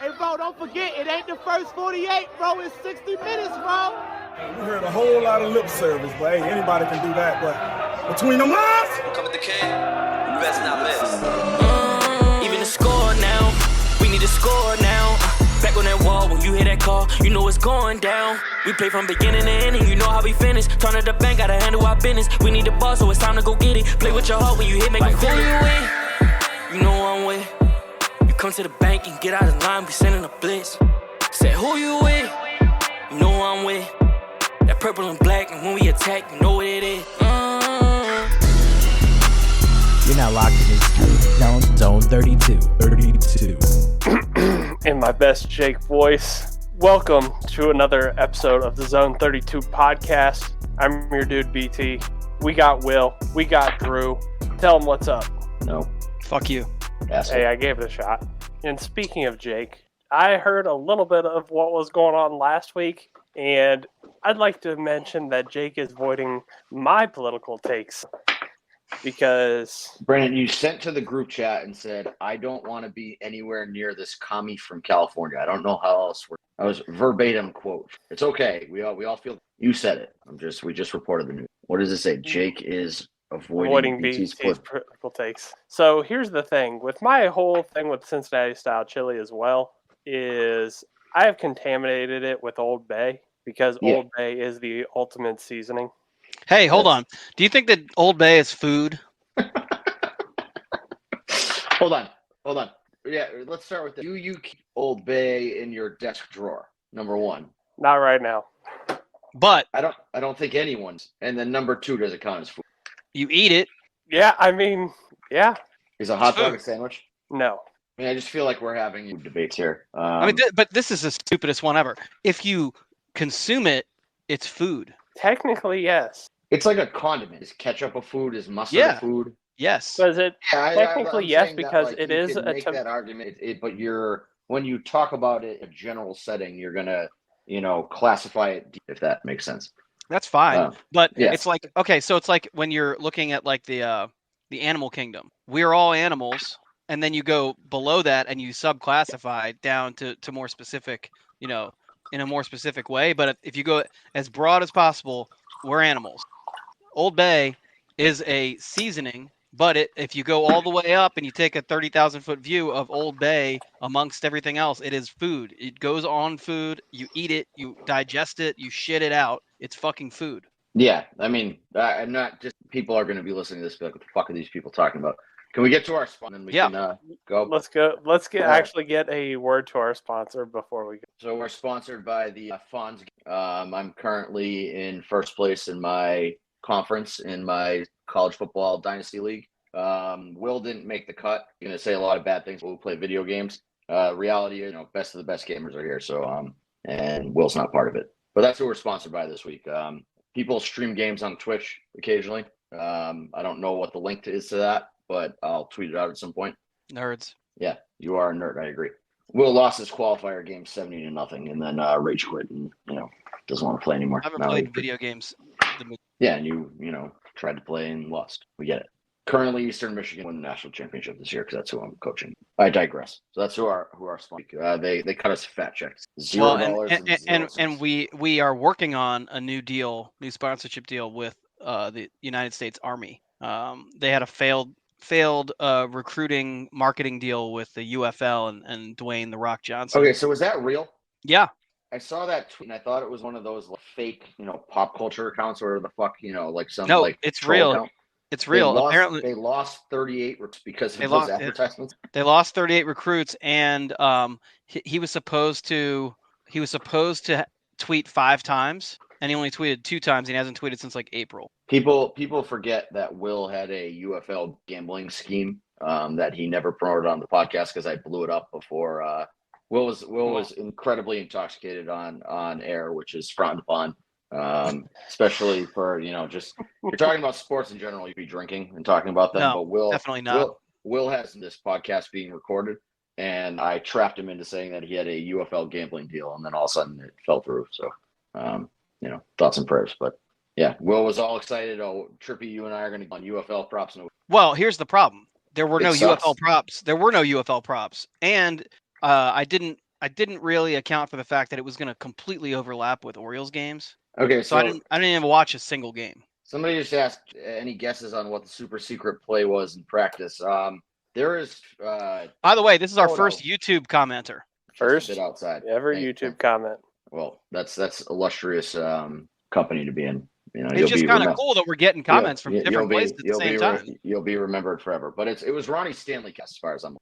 Hey, bro, don't forget, it ain't the first 48, bro. It's 60 minutes, bro. We heard a whole lot of lip service, but hey, anybody can do that. But between them lines, come with the kid, you best not miss. Even the score now, we need to score now. Back on that wall, when you hear that call, you know it's going down. We play from beginning to ending, you know how we finish. Turn to the bank, gotta handle our business. We need the ball, so it's time to go get it. Play with your heart when you hit, make like, who you with? You know I'm with. You come to the bank and get out of line, we sending a blitz. Say who you with? You know I'm with. That purple and black, and when we attack, you know what it is. You're now locked in Zone 32. In my best Jake voice, welcome to another episode of the Zone 32 podcast. I'm your dude BT. We got Will. We got Drew. Tell them what's up. No. Fuck you. Asshole. Hey, I gave it a shot. And speaking of Jake, I heard a little bit of what was going on last week, and I'd like to mention that Jake is voiding my political takes. Because Brandon, you sent to the group chat and said, I don't want to be anywhere near this commie from California. I don't know how else. I was verbatim quote. It's okay. We all feel you said it. We just reported the news. What does it say? Jake is avoiding BT's political takes. So here's the thing. With my whole thing with Cincinnati style chili as well, is I have contaminated it with Old Bay because Old Bay is the ultimate seasoning. Hey, hold on. Do you think that Old Bay is food? Hold on. Yeah, let's start with this. Do you keep Old Bay in your desk drawer? Number one. Not right now. But I don't think anyone's. And then number two, does it count as food? You eat it. Yeah, I mean, yeah. Is a hot dog a sandwich? No. I mean, I just feel like we're having food debates here. But this is the stupidest one ever. If you consume it, it's food. Technically, yes. It's like a condiment. Is ketchup a food? Is mustard a food? Yes. Does it? Technically, yes, because that, it you is can make that argument. But when you talk about it in a general setting, you're gonna, classify it if that makes sense. That's fine. But yeah. It's like, okay, so it's like when you're looking at like the animal kingdom. We're all animals, and then you go below that and you subclassify down to more specific, in a more specific way. But if you go as broad as possible, we're animals. Old Bay is a seasoning, but if you go all the way up and you take a 30,000-foot view of Old Bay amongst everything else, it is food. It goes on food. You eat it. You digest it. You shit it out. It's fucking food. Yeah, I mean, I'm not just people are going to be listening to this. But what the fuck are these people talking about? Can we get to our sponsor and we can go? Let's go. Let's get a word to our sponsor before we go. So we're sponsored by the Fonz. I'm currently in first place in my conference in my college football dynasty league. Will didn't make the cut. You're going to say a lot of bad things. We'll play video games. Reality is, best of the best gamers are here. So, and Will's not part of it. But that's who we're sponsored by this week. People stream games on Twitch occasionally. I don't know what the link is to that, but I'll tweet it out at some point. Nerds. Yeah, you are a nerd. I agree. Will lost his qualifier game 70-0, and then rage quit and doesn't want to play anymore. I haven't played video games. Yeah, and you tried to play and lost. We get it. Currently, Eastern Michigan won the national championship this year because that's who I'm coaching. I digress. So that's who our sponsor. They cut us fat checks. $0 and we are working on a new sponsorship deal with the United States Army. They had a failed recruiting marketing deal with the UFL and Dwayne "The Rock" Johnson. Okay, so is that real? Yeah. I saw that tweet and I thought it was one of those fake, pop culture accounts or the fuck, like some it's real. Account. It's real. Apparently, they lost 38 because of those advertisements. They lost 38 recruits, and he was supposed to tweet 5 times, and he only tweeted 2 times. And he hasn't tweeted since like April. People forget that Will had a UFL gambling scheme that he never promoted on the podcast because I blew it up before. Will was incredibly intoxicated on air, which is frowned upon. Especially for just you're talking about sports in general, you'd be drinking and talking about them. No, but Will definitely not. Will has this podcast being recorded, and I trapped him into saying that he had a UFL gambling deal, and then all of a sudden it fell through. So, thoughts and prayers. But yeah, Will was all excited. Oh, Trippy, you and I are going to go on UFL props. Well, here's the problem: there were no UFL props. There were no UFL props, and I didn't I didn't really account for the fact that it was going to completely overlap with Orioles games. Okay, So I didn't even watch a single game. Somebody just asked any guesses on what the super secret play was in practice. There is. By the way, this is our first YouTube commenter. First bit outside. ever YouTube comment. Well, that's illustrious company to be in. You know, It's just kind of cool that we're getting comments from different places at the same time. You'll be remembered forever. But it was Ronnie Stanley cast as far as I'm.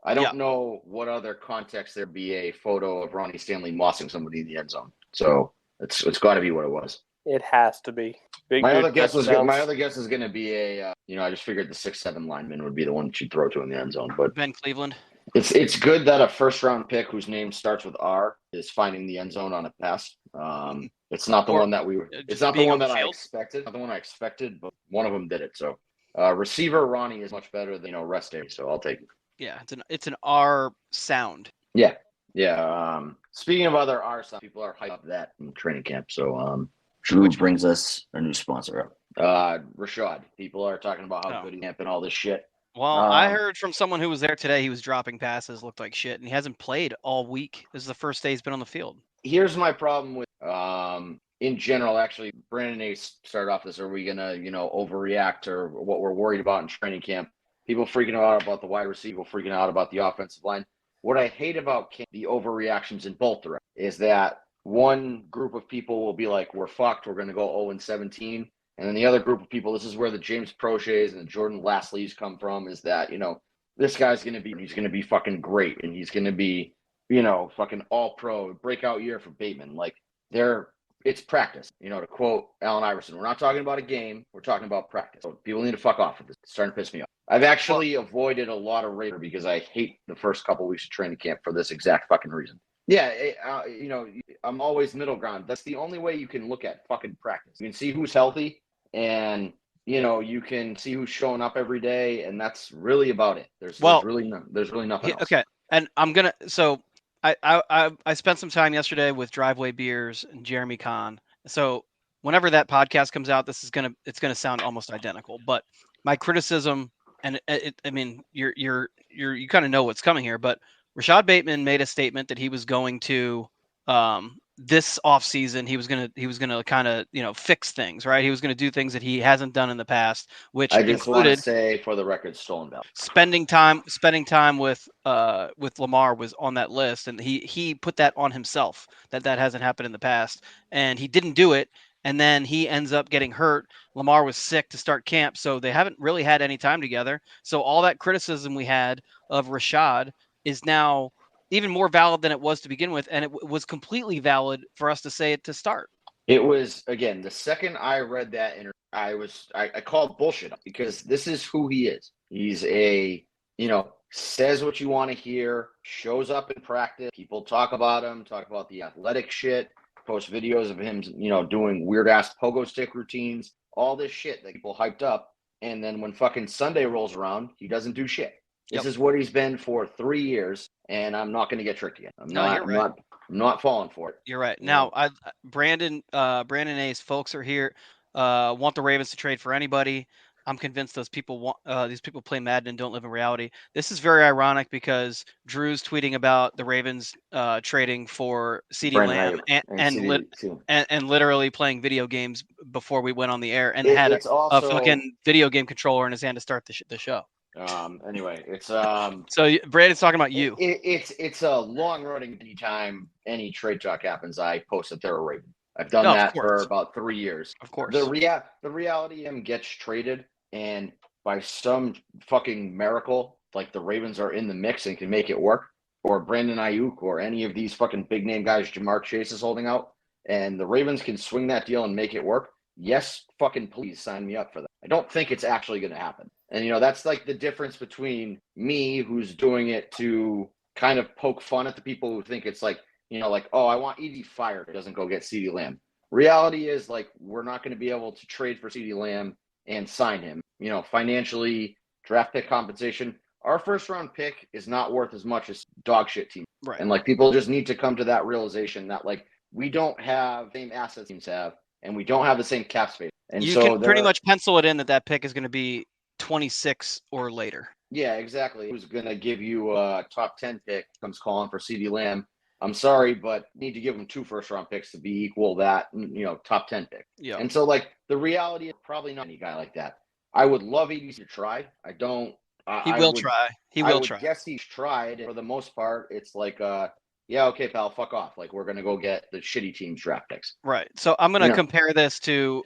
I don't know what other context there'd be a photo of Ronnie Stanley mossing somebody in the end zone. So it's got to be what it was. It has to be. My other guess is going to be a. I just figured the 6'7" lineman would be the one that you'd throw to in the end zone. But Ben Cleveland. It's good that a first round pick whose name starts with R is finding the end zone on a pass. It's not the one that it's not the one that I expected. Not the one I expected, but one of them did it. So receiver Ronnie is much better than rest day. So I'll take it. Yeah, it's an R sound. Yeah. Speaking of other R sound, people are hyped up that in training camp. So Drew brings us a new sponsor up. Rashad. People are talking about how good he camp and all this shit. Well, I heard from someone who was there today. He was dropping passes, looked like shit, and he hasn't played all week. This is the first day he's been on the field. Here's my problem with, in general, actually, Brandon Ace started off this. Are we gonna, overreact or what we're worried about in training camp? People freaking out about the wide receiver, freaking out about the offensive line. What I hate about the overreactions in both directions is that one group of people will be like, "We're fucked. We're gonna go 0-17." And then the other group of people, this is where the James Proches and the Jordan Lastleys come from, is that, this guy's going to be fucking great. And he's going to be, fucking all pro, breakout year for Bateman. Like, it's practice, to quote Allen Iverson. We're not talking about a game. We're talking about practice. So people need to fuck off with this. It's starting to piss me off. I've actually avoided a lot of Raider because I hate the first couple weeks of training camp for this exact fucking reason. Yeah, I'm always middle ground. That's the only way you can look at fucking practice. You can see who's healthy. And, you can see who's showing up every day, and that's really about it. There's really nothing else. Okay, and I spent some time yesterday with Driveway Beers and Jeremy Kahn. So whenever that podcast comes out, it's gonna sound almost identical. But my criticism, and you kind of know what's coming here. But Rashad Bateman made a statement that he was going to this offseason, he was gonna kind of fix things, right? He was gonna do things that he hasn't done in the past, which I just want to say for the record, stolen value. Spending time with Lamar was on that list, and he put that on himself that hasn't happened in the past, and he didn't do it, and then he ends up getting hurt. Lamar was sick to start camp, so they haven't really had any time together. So all that criticism we had of Rashad is now even more valid than it was to begin with, and it was completely valid for us to say it to start. It was, again, the second I read that interview, I called bullshit because this is who he is. He's says what you want to hear, shows up in practice. People talk about him, talk about the athletic shit, post videos of him, doing weird ass pogo stick routines, all this shit that people hyped up. And then when fucking Sunday rolls around, he doesn't do shit. This is what he's been for 3 years, and I'm not going to get tricked again. I'm not falling for it. You're right. Now, Brandon Ace, folks are here, want the Ravens to trade for anybody. I'm convinced those people these people play Madden and don't live in reality. This is very ironic because Drew's tweeting about the Ravens trading for CeeDee Lamb and literally playing video games before we went on the air and had a fucking video game controller in his hand to start the show. Anyway, it's so Brandon's talking about you. It's a long running anytime any trade talk happens, I post that they're a Raven. I've done that for about 3 years. Of course. The reality gets traded, and by some fucking miracle, like the Ravens are in the mix and can make it work, or Brandon Ayuk or any of these fucking big name guys Jamar Chase is holding out, and the Ravens can swing that deal and make it work. Yes, fucking please sign me up for that. I don't think it's actually going to happen. And, that's like the difference between me, who's doing it to kind of poke fun at the people who think it's like, oh, I want Edie fired. It doesn't go get CeeDee Lamb. Reality is, like, we're not going to be able to trade for CeeDee Lamb and sign him. Financially, draft pick compensation. Our first round pick is not worth as much as dog shit team. Right. And, like, people just need to come to that realization that, like, we don't have the same assets teams have, and we don't have the same cap space. And you can pretty much pencil it in that pick is going to be 26 or later. Yeah, exactly. Who's going to give you a top 10 pick comes calling for CeeDee Lamb. I'm sorry, but need to give him 2 first-round picks to be equal that, top 10 pick. Yeah. And so, like, the reality is probably not any guy like that. I would love EDC to try. I don't. He will try. He will try. I would guess he's tried. For the most part, it's like, yeah, okay, pal, fuck off. Like, we're going to go get the shitty team's draft picks. Right. So I'm going to compare this to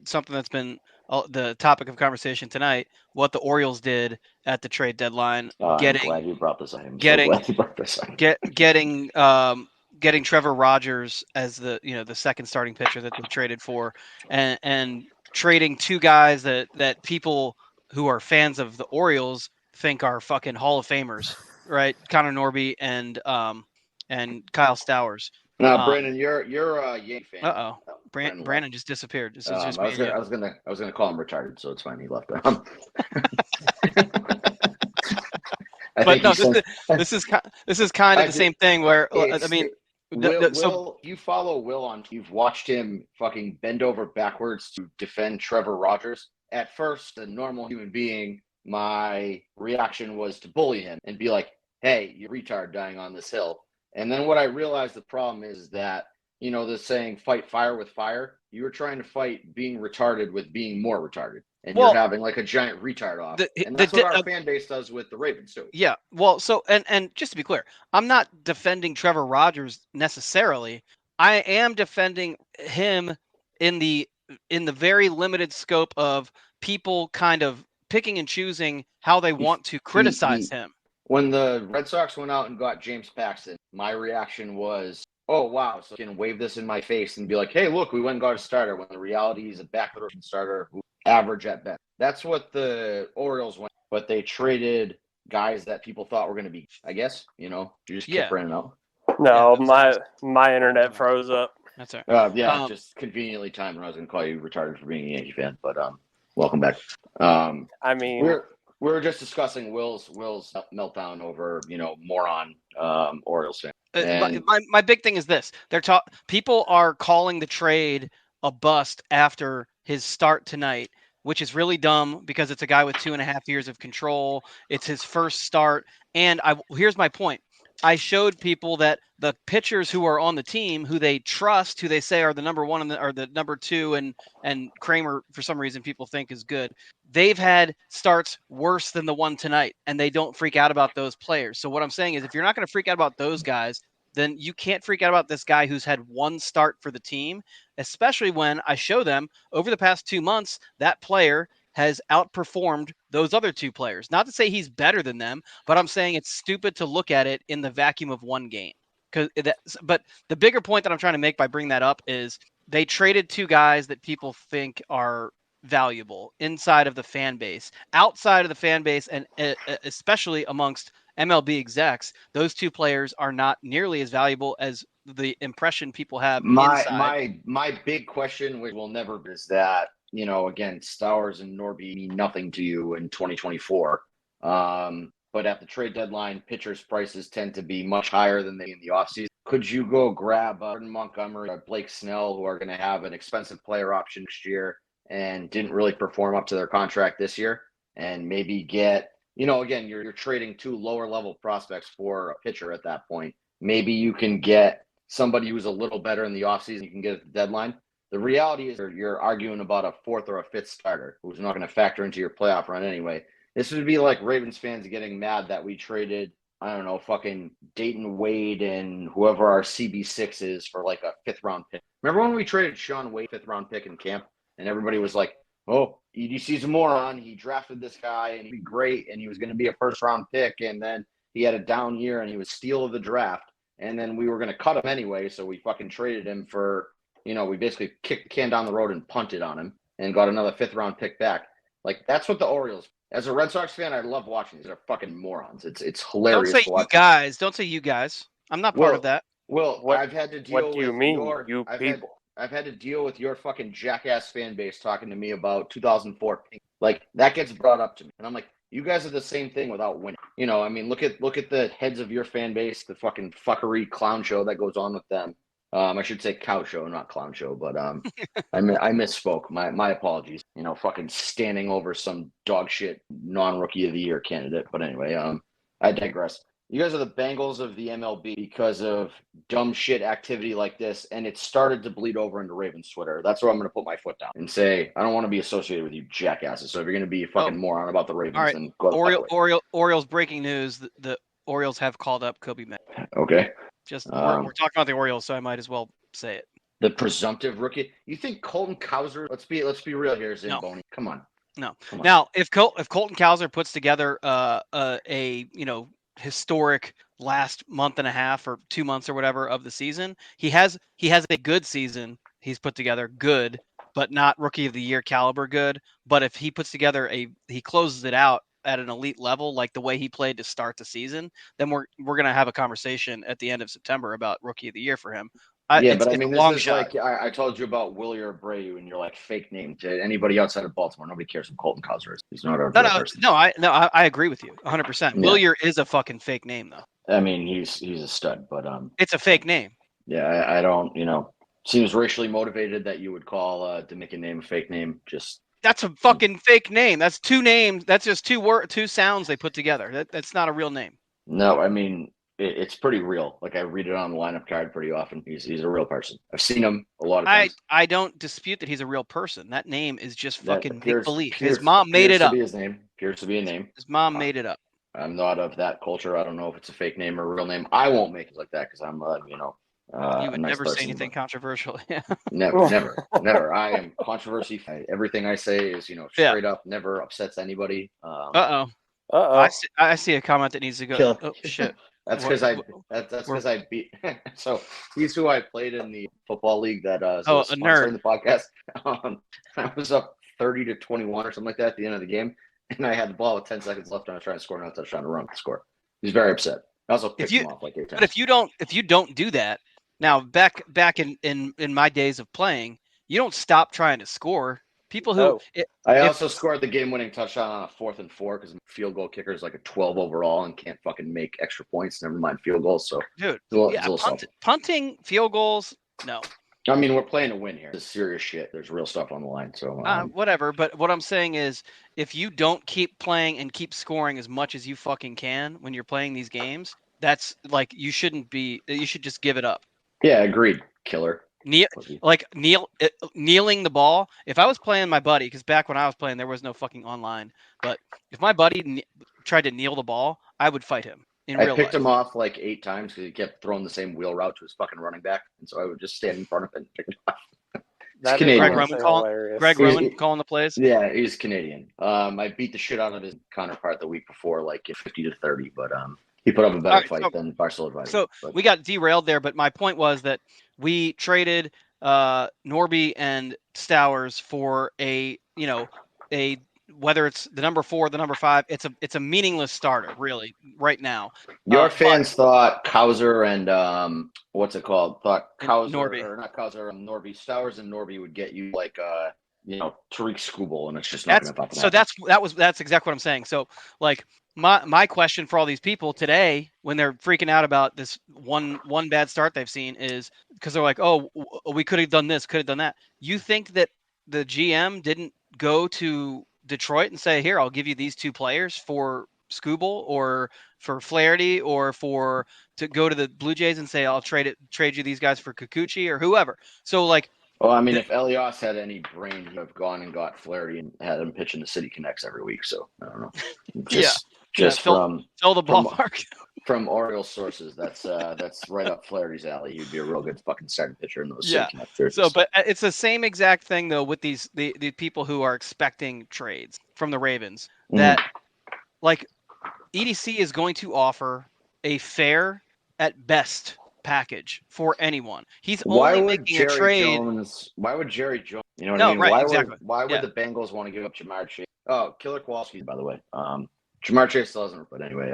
something that's been the topic of conversation tonight, what the Orioles did at the trade deadline, I'm glad you brought this up. Getting Trevor Rogers as the second starting pitcher that they traded for, and trading 2 guys that people who are fans of the Orioles think are fucking Hall of Famers, right? Connor Norby and Kyle Stowers. No, Brandon, you're a Yankee fan. Brandon just disappeared. This is just I was gonna call him retarded, so it's fine. He left. But no, this is kind of the same thing where Will, you follow Will on. You've watched him fucking bend over backwards to defend Trevor Rogers. At first, a normal human being, my reaction was to bully him and be like, "Hey, you retard dying on this hill." And then what I realized the problem is that, the saying fight fire with fire, you were trying to fight being retarded with being more retarded. And you're having like a giant retard off. And that's what our fan base does with the Ravens too. Yeah. Well, so, and just to be clear, I'm not defending Trevor Rogers necessarily. I am defending him in the very limited scope of people kind of picking and choosing how they want to criticize him. When the Red Sox went out and got James Paxton, my reaction was, oh, wow, so you can wave this in my face and be like, hey, look, we went and got a starter, when the reality is a back-of-the-rotation starter who average at best. That's what the Orioles went, but they traded guys that people thought were going to be, I guess, you just keep running out. No, my internet froze up. That's all right. Just conveniently timed when I was going to call you retarded for being a Yankee fan, but welcome back. I mean... We were just discussing Will's meltdown over, moron Orioles fan. My big thing is this: people are calling the trade a bust after his start tonight, which is really dumb because it's a guy with 2.5 years of control. It's his first start, and here's my point. I showed people that the pitchers who are on the team, who they trust, who they say are the number 1 or the number 2, and Kramer, for some reason, people think is good. They've had starts worse than the one tonight, and they don't freak out about those players. So what I'm saying is, if you're not going to freak out about those guys, then you can't freak out about this guy who's had 1 start for the team, especially when I show them over the past 2 months, that player has outperformed those other 2 players. Not to say he's better than them, but I'm saying it's stupid to look at it in the vacuum of 1 game. But the bigger point that I'm trying to make by bringing that up is they traded 2 guys that people think are valuable inside of the fan base. Outside of the fan base, and especially amongst MLB execs, those 2 players are not nearly as valuable as the impression people have inside. My big question, which will never be, is that, again, Stowers and Norby mean nothing to you in 2024. But at the trade deadline, pitchers' prices tend to be much higher than they in the offseason. Could you go grab Jordan Montgomery or Blake Snell, who are going to have an expensive player option next year and didn't really perform up to their contract this year, and maybe get, again, you're trading 2 lower-level prospects for a pitcher at that point. Maybe you can get somebody who's a little better in the offseason you can get at the deadline. The reality is you're arguing about a 4th or a 5th starter who's not going to factor into your playoff run anyway. This would be like Ravens fans getting mad that we traded, I don't know, fucking Dayton Wade and whoever our CB6 is for like a 5th round pick. Remember when we traded Sean Wade, 5th round pick in camp, and everybody was like, oh, EDC's a moron. He drafted this guy and he'd be great and he was going to be a 1st round pick, and then he had a down year and he was steal of the draft, and then we were going to cut him anyway, so we fucking traded him for, we basically kicked the can down the road and punted on him and got another 5th round pick back. Like, that's what the Orioles. As a Red Sox fan, I love watching these. They're fucking morons. It's hilarious. Don't say you guys. Don't say you guys. I'm not part of that. Well, I've had to deal with. What do you mean, you people? I've had to deal with your fucking jackass fan base talking to me about 2004. Like, that gets brought up to me, and I'm like, you guys are the same thing without winning. Look at the heads of your fan base, the fucking fuckery clown show that goes on with them. I should say cow show, not clown show, but I misspoke. My apologies. Fucking standing over some dog shit non-rookie of the year candidate. But anyway, I digress. You guys are the Bengals of the MLB because of dumb shit activity like this, and it started to bleed over into Ravens Twitter. That's where I'm going to put my foot down and say I don't want to be associated with you jackasses. So if you're going to be a fucking moron about the Ravens, All right. then go the fuck away. Orioles breaking news: the Orioles have called up Kobe Mack. Okay. Just we're talking about the Orioles, so I might as well say it. The presumptive rookie. You think Colton Cowser? Let's be real here, Zamboni. Come on. No. Now, if Colton Cowser puts together a historic last month and a half or 2 months or whatever of the season, he has a good season. He's put together good, but not rookie of the year caliber good. But if he puts together he closes it out at an elite level, like the way he played to start the season, then we're going to have a conversation at the end of September about rookie of the year for him. But I mean, this is shot. Like I told you about Willie Abreu, and you're like fake name to anybody outside of Baltimore. Nobody cares who Colton Cowser is. He's not a real person. I agree with you 100%. Willier is a fucking fake name, though. I mean, he's a stud, but it's a fake name. Yeah, I don't. Seems racially motivated that you would call to make a name a fake name. That's a fucking fake name. That's two names. That's just two sounds they put together. That's not a real name. No, I mean. It's pretty real. Like I read it on the lineup card pretty often. He's a real person. I've seen him a lot of times. I don't dispute that he's a real person. That name is just fucking make believe. His mom made it up. His name appears to be a name. His mom made it up. I'm not of that culture. I don't know if it's a fake name or a real name. I won't make it like that because I'm you would never say anything controversial. Yeah. Never. I am controversy. Everything I say is straight up. Never upsets anybody. I see a comment that needs to go. Kill. Oh shit. That's because I beat. So he's who I played in the football league that a nerd in the podcast. I was up 30-21 or something like that at the end of the game, and I had the ball with 10 seconds left, and I was trying to score another touchdown to run the score. He's very upset. I also picked him off like 8 times. But if you don't do that, now back in my days of playing, you don't stop trying to score. People who I also scored the game-winning touchdown on a 4th and 4 because field goal kicker is like a 12 overall and can't fucking make extra points. Never mind field goals. So, dude, punting, field goals, no. I mean, we're playing to win here. This is serious shit. There's real stuff on the line. So whatever. But what I'm saying is, if you don't keep playing and keep scoring as much as you fucking can when you're playing these games, that's like you shouldn't be. You should just give it up. Yeah, agreed. Killer. Kneeling the ball. If I was playing my buddy, because back when I was playing, there was no fucking online. But if my buddy tried to kneel the ball, I would fight him in real life. I picked him off like 8 times because he kept throwing the same wheel route to his fucking running back, and so I would just stand in front of him and pick him off. Greg Roman calling the plays. Yeah, he's Canadian. I beat the shit out of his counterpart the week before, like 50-30, but he put up a better fight than Barcelona Advisor. So we got derailed there, but my point was that we traded Norby and Stowers for a whether it's the number 4 or the number 5, it's a meaningless starter really right now. Your fans thought Cowser and Thought Cowser Norby. Or not Cowser, Norby. Stowers and Norby would get you like Tariq Skubal, and it's just not going to happen. So that's exactly what I'm saying. So like my question for all these people today, when they're freaking out about this one bad start they've seen, is because they're like, oh, we could have done this, could have done that. You think that the GM didn't go to Detroit and say, here, I'll give you these 2 players for Skubal or for Flaherty, or to go to the Blue Jays and say, I'll trade you these guys for Kikuchi or whoever. So like, well, I mean, if Elias had any brain, he'd have gone and got Flaherty and had him pitch in the City Connects every week. So I don't know. Fill the ballpark. From Orioles sources, that's right up Flaherty's alley. He'd be a real good fucking starting pitcher in those City Connect jerseys. So, but it's the same exact thing though with the people who are expecting trades from the Ravens. That like EDC is going to offer a fair at best package for anyone. He's only making a trade. Why would Jerry Jones? You know what I mean? Right, why would the Bengals want to give up Jamar Chase? Oh, Killer Kowalski, by the way. Jamar Chase still hasn't, but anyway,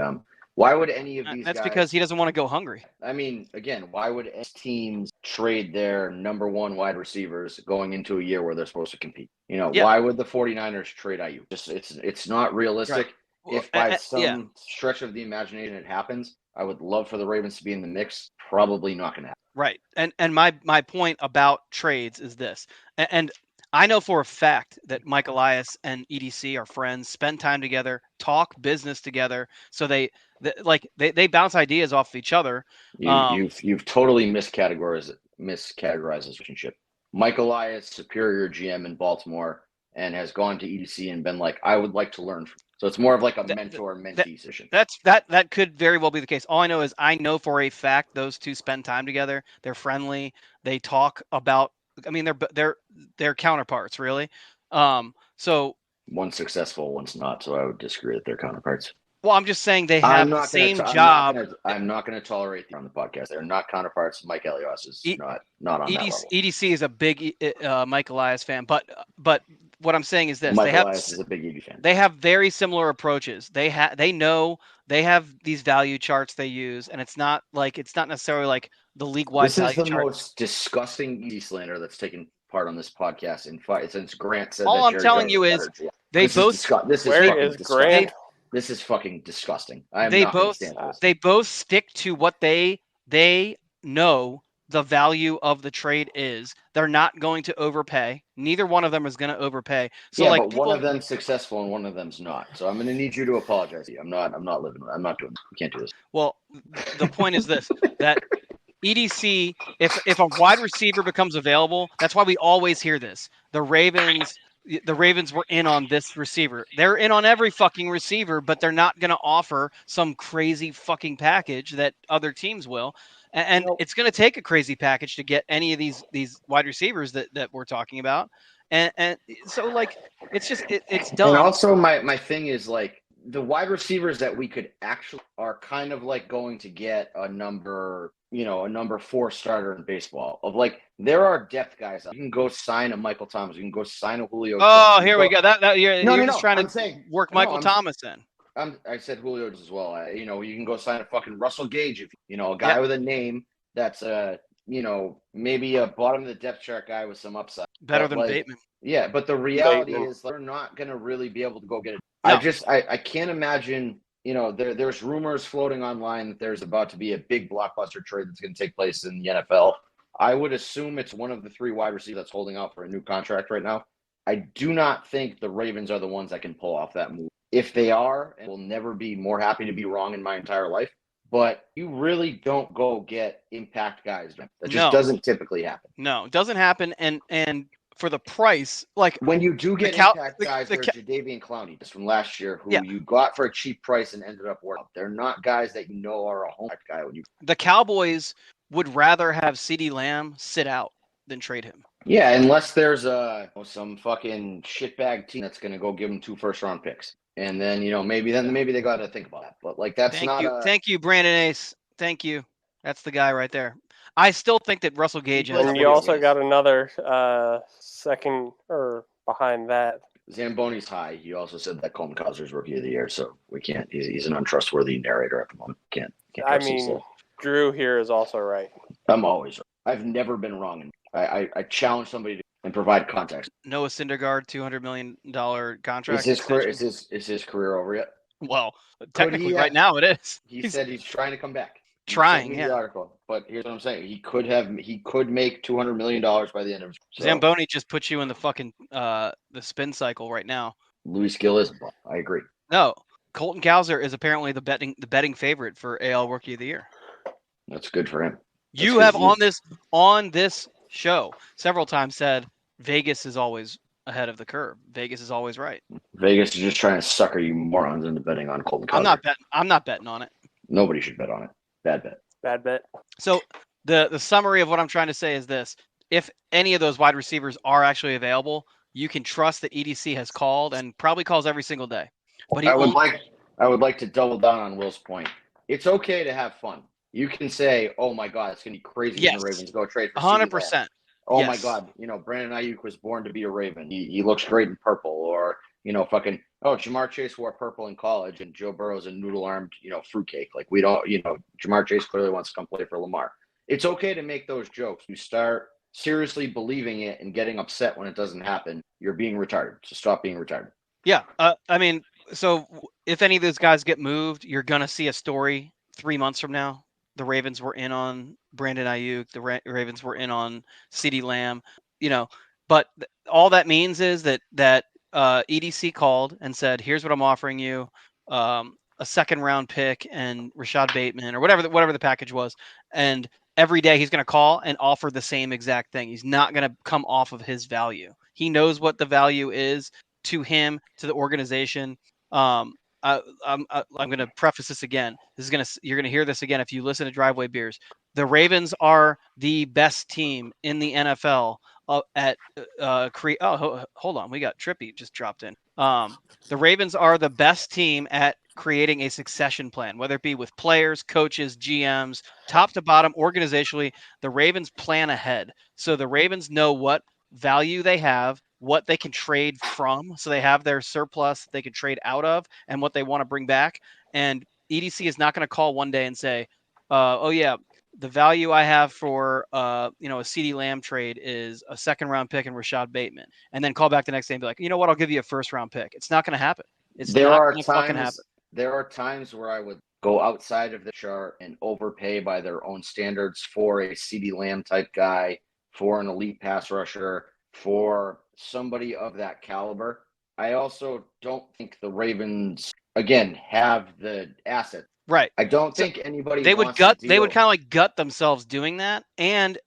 why would any of these That's guys, because he doesn't want to go hungry. I mean, again, why would teams trade their number 1 wide receivers going into a year where they're supposed to compete? Why would the 49ers trade IU? Just it's not realistic. Right. If by some stretch of the imagination it happens, I would love for the Ravens to be in the mix. Probably not going to happen. Right. And my point about trades is this. And I know for a fact that Mike Elias and EDC are friends, spend time together, talk business together. So they bounce ideas off of each other. You've totally miscategorized this relationship. Mike Elias, superior GM in Baltimore, and has gone to EDC and been like, I would like to learn from. So it's more of like a mentor-mentee session. That could very well be the case. All I know is I know for a fact those two spend time together. They're friendly. They talk about. I mean, they're counterparts, really. So one's successful, one's not. So I would disagree that they're counterparts. Well, I'm just saying they have the same job. I'm not going to tolerate them on the podcast. They're not counterparts. Mike Elias is not on that level. EDC is a big Mike Elias fan, but what I'm saying is this: Mike Elias is a big ED fan. They have very similar approaches. They have these value charts they use, and it's not necessarily like the league-wide value chart. This is the most disgusting ED slander that's taken part on this podcast in fight since Grant said. All I'm telling you is they both. Where is Grant? This is fucking disgusting. They both stick to what they know the value of the trade is. They're not going to overpay. Neither one of them is going to overpay. So yeah, but one of them's successful and one of them's not. So I'm going to need you to apologize. I'm not doing this. We can't do this. Well, the point is this, that EDC, if a wide receiver becomes available, that's why we always hear this. The Ravens were in on this receiver. They're in on every fucking receiver, but they're not going to offer some crazy fucking package that other teams will. And it's going to take a crazy package to get any of these wide receivers that we're talking about. And so like, it's dumb. And also my thing is like the wide receivers that we could actually are kind of like going to get a number 4 starter in baseball of like, there are depth guys. You can go sign a Michael Thomas. You can go sign a Julio. Oh, here we go. You're just trying to work Michael Thomas in. I said Julio as well. You can go sign a fucking Russell Gage if a guy with a name that's maybe a bottom of the depth chart guy with some upside. Better than Bateman. Yeah, but the reality is they're not going to really be able to go get it. No. I can't imagine. There's rumors floating online that there's about to be a big blockbuster trade that's going to take place in the NFL. I would assume it's one of the 3 wide receivers that's holding out for a new contract right now. I do not think the Ravens are the ones that can pull off that move. If they are, and will never be more happy to be wrong in my entire life. But you really don't go get impact guys. That just doesn't typically happen. No, it doesn't happen. And for the price, like when you do get impact guys, they're Jadeveon Clowney just from last year, who you got for a cheap price and ended up working. They're not guys that are a home guy. The Cowboys would rather have CeeDee Lamb sit out than trade him. Yeah, unless there's some fucking shitbag team that's going to go give them 2 first-round picks. And then, maybe they got to think about that. But like, that's Thank you, Brandon Ace. Thank you. That's the guy right there. I still think that Russell Gage. And you also got another second or behind that. Zamboni's high. You also said that Colton Cowser's rookie of the year, so we can't. He's an untrustworthy narrator at the moment. Can't I mean, Drew here is also right. I'm always right. I've never been wrong. I challenge somebody to and provide context. Noah Syndergaard, $200 million contract. Is his career over yet? Well, technically, right now it is. He said he's trying to come back. The article, but here's what I'm saying: he could make $200 million by the end of. Zamboni just put you in the fucking the spin cycle right now. Luis Gil is. I agree. No, Colton Cowser is apparently the betting favorite for AL Rookie of the Year. That's good for him. You have on this show several times said Vegas is always ahead of the curve. Vegas is always right. Vegas is just trying to sucker you morons into betting on Colton Cowser. I'm not betting on it. Nobody should bet on it. Bad bet. So the summary of what I'm trying to say is this: if any of those wide receivers are actually available, you can trust that EDC has called and probably calls every single day. But I would like to double down on Will's point. It's okay to have fun. You can say, "Oh my God, it's going to be crazy when the Ravens go trade for 100%." Oh my God, Brandon Ayuk was born to be a Raven. He looks great in purple. Or Jamar Chase wore purple in college, and Joe Burrow's a noodle-armed, fruitcake. Like we don't, Jamar Chase clearly wants to come play for Lamar. It's okay to make those jokes. You start seriously believing it and getting upset when it doesn't happen. You're being retarded. So stop being retarded. Yeah, so if any of those guys get moved, you're gonna see a story 3 months from now the Ravens were in on Brandon Ayuk. The Ravens were in on CeeDee Lamb. But all that means is that EDC called and said, "Here's what I'm offering you: a second round pick and Rashad Bateman, or whatever the package was." And every day he's going to call and offer the same exact thing. He's not going to come off of his value. He knows what the value is to him, to the organization. I'm going to preface this again. You're going to hear this again if you listen to Driveway Beers. The Ravens are the best team in the NFL at hold on, we got Trippy just dropped in. The Ravens are the best team at creating a succession plan, whether it be with players, coaches, GMs, top to bottom, organizationally. The Ravens plan ahead, so the Ravens know what value they have, what they can trade from, so they have their surplus they can trade out of, and what they want to bring back. And EDC is not going to call one day and say, "Oh yeah, the value I have for a CeeDee Lamb trade is a second round pick and Rashad Bateman," and then call back the next day and be like, "You know what? I'll give you a first round pick." It's not going to happen. It's There not are going to fucking happen. times. There are times where I would go outside of the chart and overpay by their own standards for a CeeDee Lamb type guy, for an elite pass rusher, for somebody of that caliber. I also don't think the Ravens, again, have the asset. Right. I don't think anybody They would wants to They would deal. kind of like gut themselves doing that, and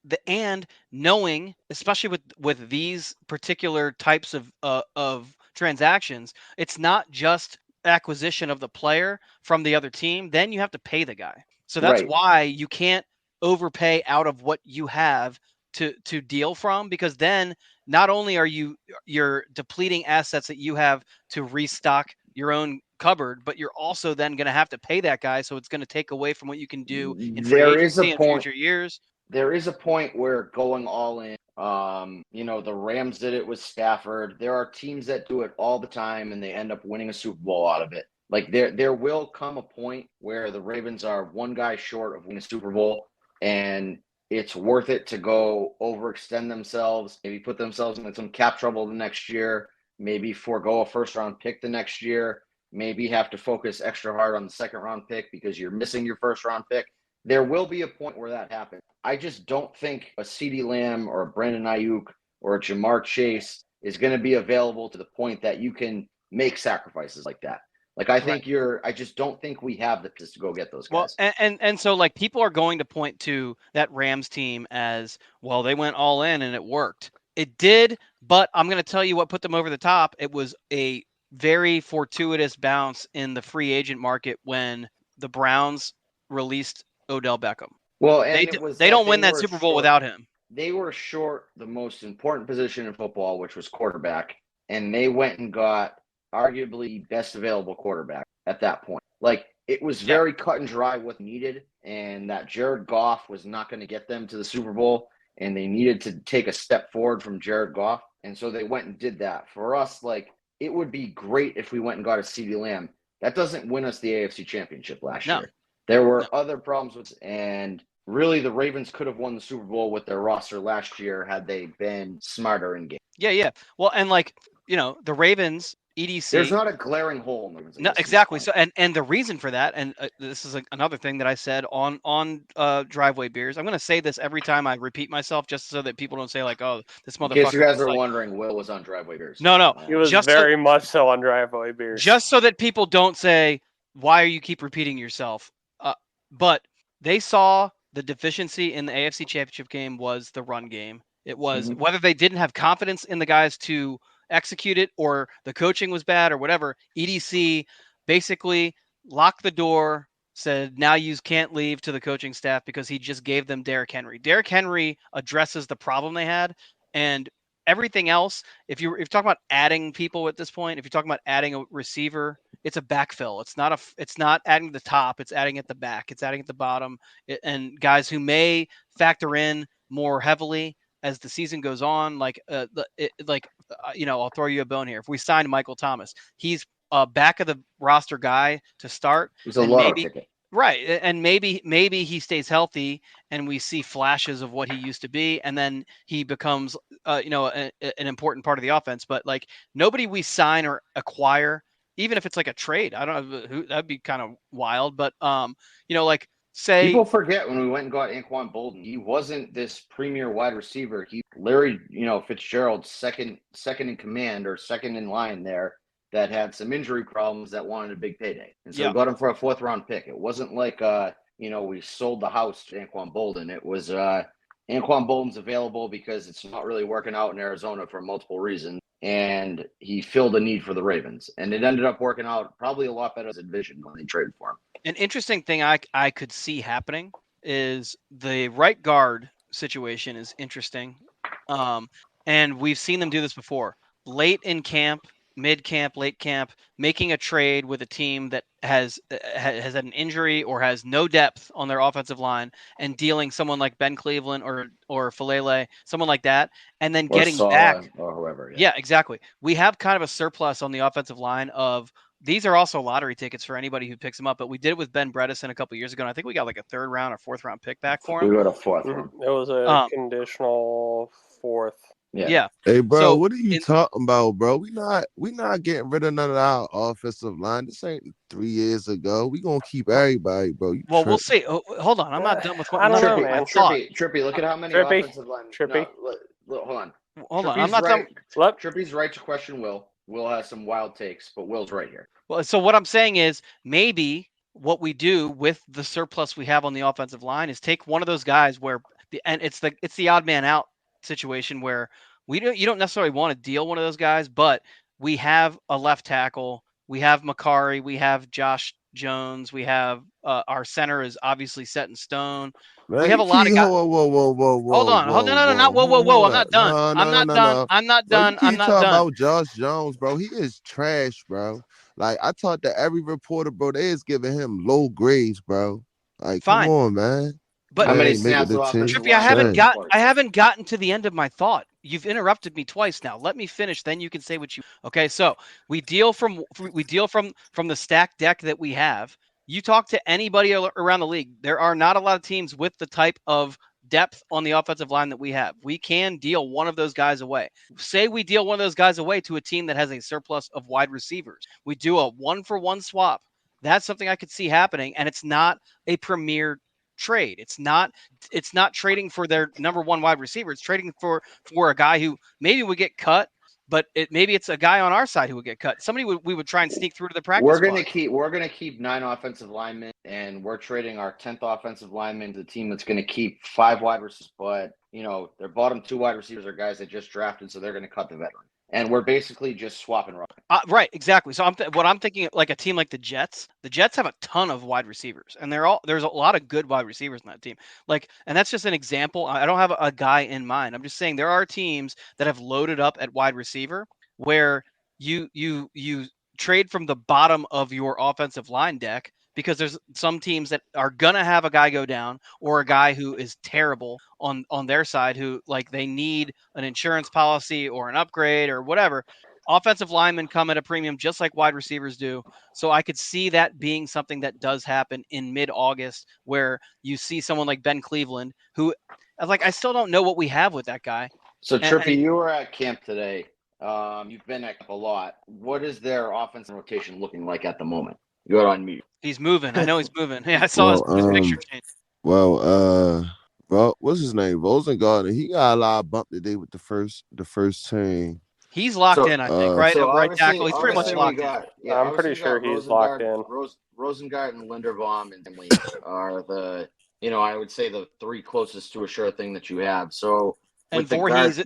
knowing, especially with these particular types of transactions, it's not just acquisition of the player from the other team. Then you have to pay the guy. So that's Right. why you can't overpay out of what you have to deal from, because then not only are you're depleting assets that you have to restock your own cupboard, but you're also then going to have to pay that guy. So it's going to take away from what you can do in free There is a agency and point. future years. There is a point where going all in, the Rams did it with Stafford. There are teams that do it all the time and they end up winning a Super Bowl out of it. Like there will come a point where the Ravens are one guy short of winning a Super Bowl, and it's worth it to go overextend themselves, maybe put themselves in some cap trouble the next year, maybe forego a first round pick the next year, maybe have to focus extra hard on the second round pick because you're missing your first round pick. There will be a point where that happens. I just don't think a CeeDee Lamb or a Brandon Ayuk or a Jamar Chase is going to be available to the point that you can make sacrifices like that. Like I think I just don't think we have the pieces to go get those guys. Well, and so like people are going to point to that Rams team as, well, they went all in and it worked. It did, but I'm going to tell you what put them over the top. It was a very fortuitous bounce in the free agent market when the Browns released Odell Beckham. Well, and they don't win that Super Bowl without him. They were short the most important position in football, which was quarterback, and they went and got arguably best available quarterback at that point. Like it was very cut and dry what needed, and that Jared Goff was not going to get them to the Super Bowl, and they needed to take a step forward from Jared Goff, and so they went and did that. For us, like it would be great if we went and got a CeeDee Lamb. That doesn't win us the AFC Championship last year. There were other problems with, and really the Ravens could have won the Super Bowl with their roster last year had they been smarter in game. Yeah. Well, and like, the Ravens, EDC. There's not a glaring hole in the Ravens. No, exactly. So, and the reason for that, and this is another thing that I said on Driveway Beers. I'm going to say this every time I repeat myself, just so that people don't say like, "Oh, this motherfucker." In case you guys are wondering, Will was on Driveway Beers. No, he was very much so on Driveway Beers. Just so that people don't say, "Why are you keep repeating yourself?" But they saw the deficiency in the AFC Championship game was the run game. It was whether they didn't have confidence in the guys to execute it or the coaching was bad or whatever. EDC basically locked the door, said now you can't leave to the coaching staff because he just gave them Derrick Henry. Derrick Henry addresses the problem they had, and everything else, if you're talking about adding people at this point, if you're talking about adding a receiver, it's a backfill. It's not adding at the top. It's adding at the back. It's adding at the bottom, and guys who may factor in more heavily as the season goes on. I'll throw you a bone here. If we signed Michael Thomas, he's a back of the roster guy to start. He's a lottery ticket. Right. And maybe he stays healthy and we see flashes of what he used to be. And then he becomes, an important part of the offense. But like nobody we sign or acquire, even if it's like a trade, I don't know who, that'd be kind of wild. But, say People forget when we went and got Anquan Bolden, he wasn't this premier wide receiver. He Larry, Fitzgerald's second in command or second in line there that had some injury problems that wanted a big payday. And so we got him for a 4th round pick. It wasn't like we sold the house to Anquan Bolden. It was Anquan Bolden's available because it's not really working out in Arizona for multiple reasons. And he filled a need for the Ravens. And it ended up working out probably a lot better as envisioned when they traded for him. an interesting thing I could see happening is the right guard situation is interesting. And we've seen them do this before. Late in camp, mid camp, late camp, making a trade with a team that has had an injury or has no depth on their offensive line and dealing someone like Ben Cleveland or Falele, someone like that, and then Or getting Sala back. or whoever. Yeah, exactly. We have kind of a surplus on the offensive line of these are also lottery tickets for anybody who picks them up, but we did it with Ben Bredesen a couple years ago, and I think we got like a 3rd round or 4th round pick back for him. We got a 4th one. It was a conditional 4th. Yeah. Hey, bro, So, what are you talking about, bro? We not getting rid of none of our offensive line. This ain't 3 years ago. We gonna keep everybody, bro. Well, we'll see. Hold on, I'm not done with what I don't know, my man. thought. Trippy, look at how many Trippy. offensive linemen. Trippy. No, hold on. Hold on, Trippy's I'm not right. done. Trippy's right to question Will. Will has some wild takes, but Will's right here. Well, so what I'm saying is maybe what we do with the surplus we have on the offensive line is take one of those guys where it's the odd man out situation where you don't necessarily want to deal one of those guys, but we have a left tackle, we have Makari, we have Josh Jones, we have our center is obviously set in stone. Man, we have a lot of guys. Whoa. Hold on. Whoa. I'm not done. I'm not done. Bro, you keep talking about Josh Jones, bro. He is trash, bro. Like, I talked to every reporter, bro. They is giving him low grades, bro. Like, Fine. come on, man. But how many snaps Trippy, I haven't gotten to the end of my thought. You've interrupted me twice now. Let me finish, then you can say what you. Okay, so we deal from the stacked deck that we have. You talk to anybody around the league. There are not a lot of teams with the type of depth on the offensive line that we have. We can deal one of those guys away. Say we deal one of those guys away to a team that has a surplus of wide receivers. We do a 1-for-1 swap. That's something I could see happening, and it's not a premier trade. It's not trading for their number 1 wide receiver. It's trading for a guy who maybe would get cut, but maybe it's a guy on our side who would get cut. We would try and sneak through to the practice. We're gonna keep 9 offensive linemen, and we're trading our 10th offensive lineman to the team that's gonna keep 5 wide receivers. But their bottom 2 wide receivers are guys that just drafted, so they're gonna cut the veteran. And we're basically just swapping. Right, exactly. So what I'm thinking, like a team like the Jets. The Jets have a ton of wide receivers, and there's a lot of good wide receivers in that team. And that's just an example. I don't have a guy in mind. I'm just saying there are teams that have loaded up at wide receiver where you trade from the bottom of your offensive line deck because there's some teams that are gonna have a guy go down or a guy who is terrible on their side who they need an insurance policy or an upgrade or whatever. Offensive linemen come at a premium just like wide receivers do. So I could see that being something that does happen in mid-August where you see someone like Ben Cleveland who I still don't know what we have with that guy. So Trippy, you were at camp today. You've been at camp a lot. What is their offensive rotation looking like at the moment? You're on mute. He's moving. I know he's moving. Yeah, I saw his picture change. Well, bro, what's his name? Rosengarten. He got a lot of bump today with the first team. He's locked in, I think, right? So right tackle. He's pretty much locked in. Yeah, I'm pretty sure he's locked in. Rosengarten, Linderbaum, and Lee are the, I would say the 3 closest to a sure thing that you have. So, and Voorhees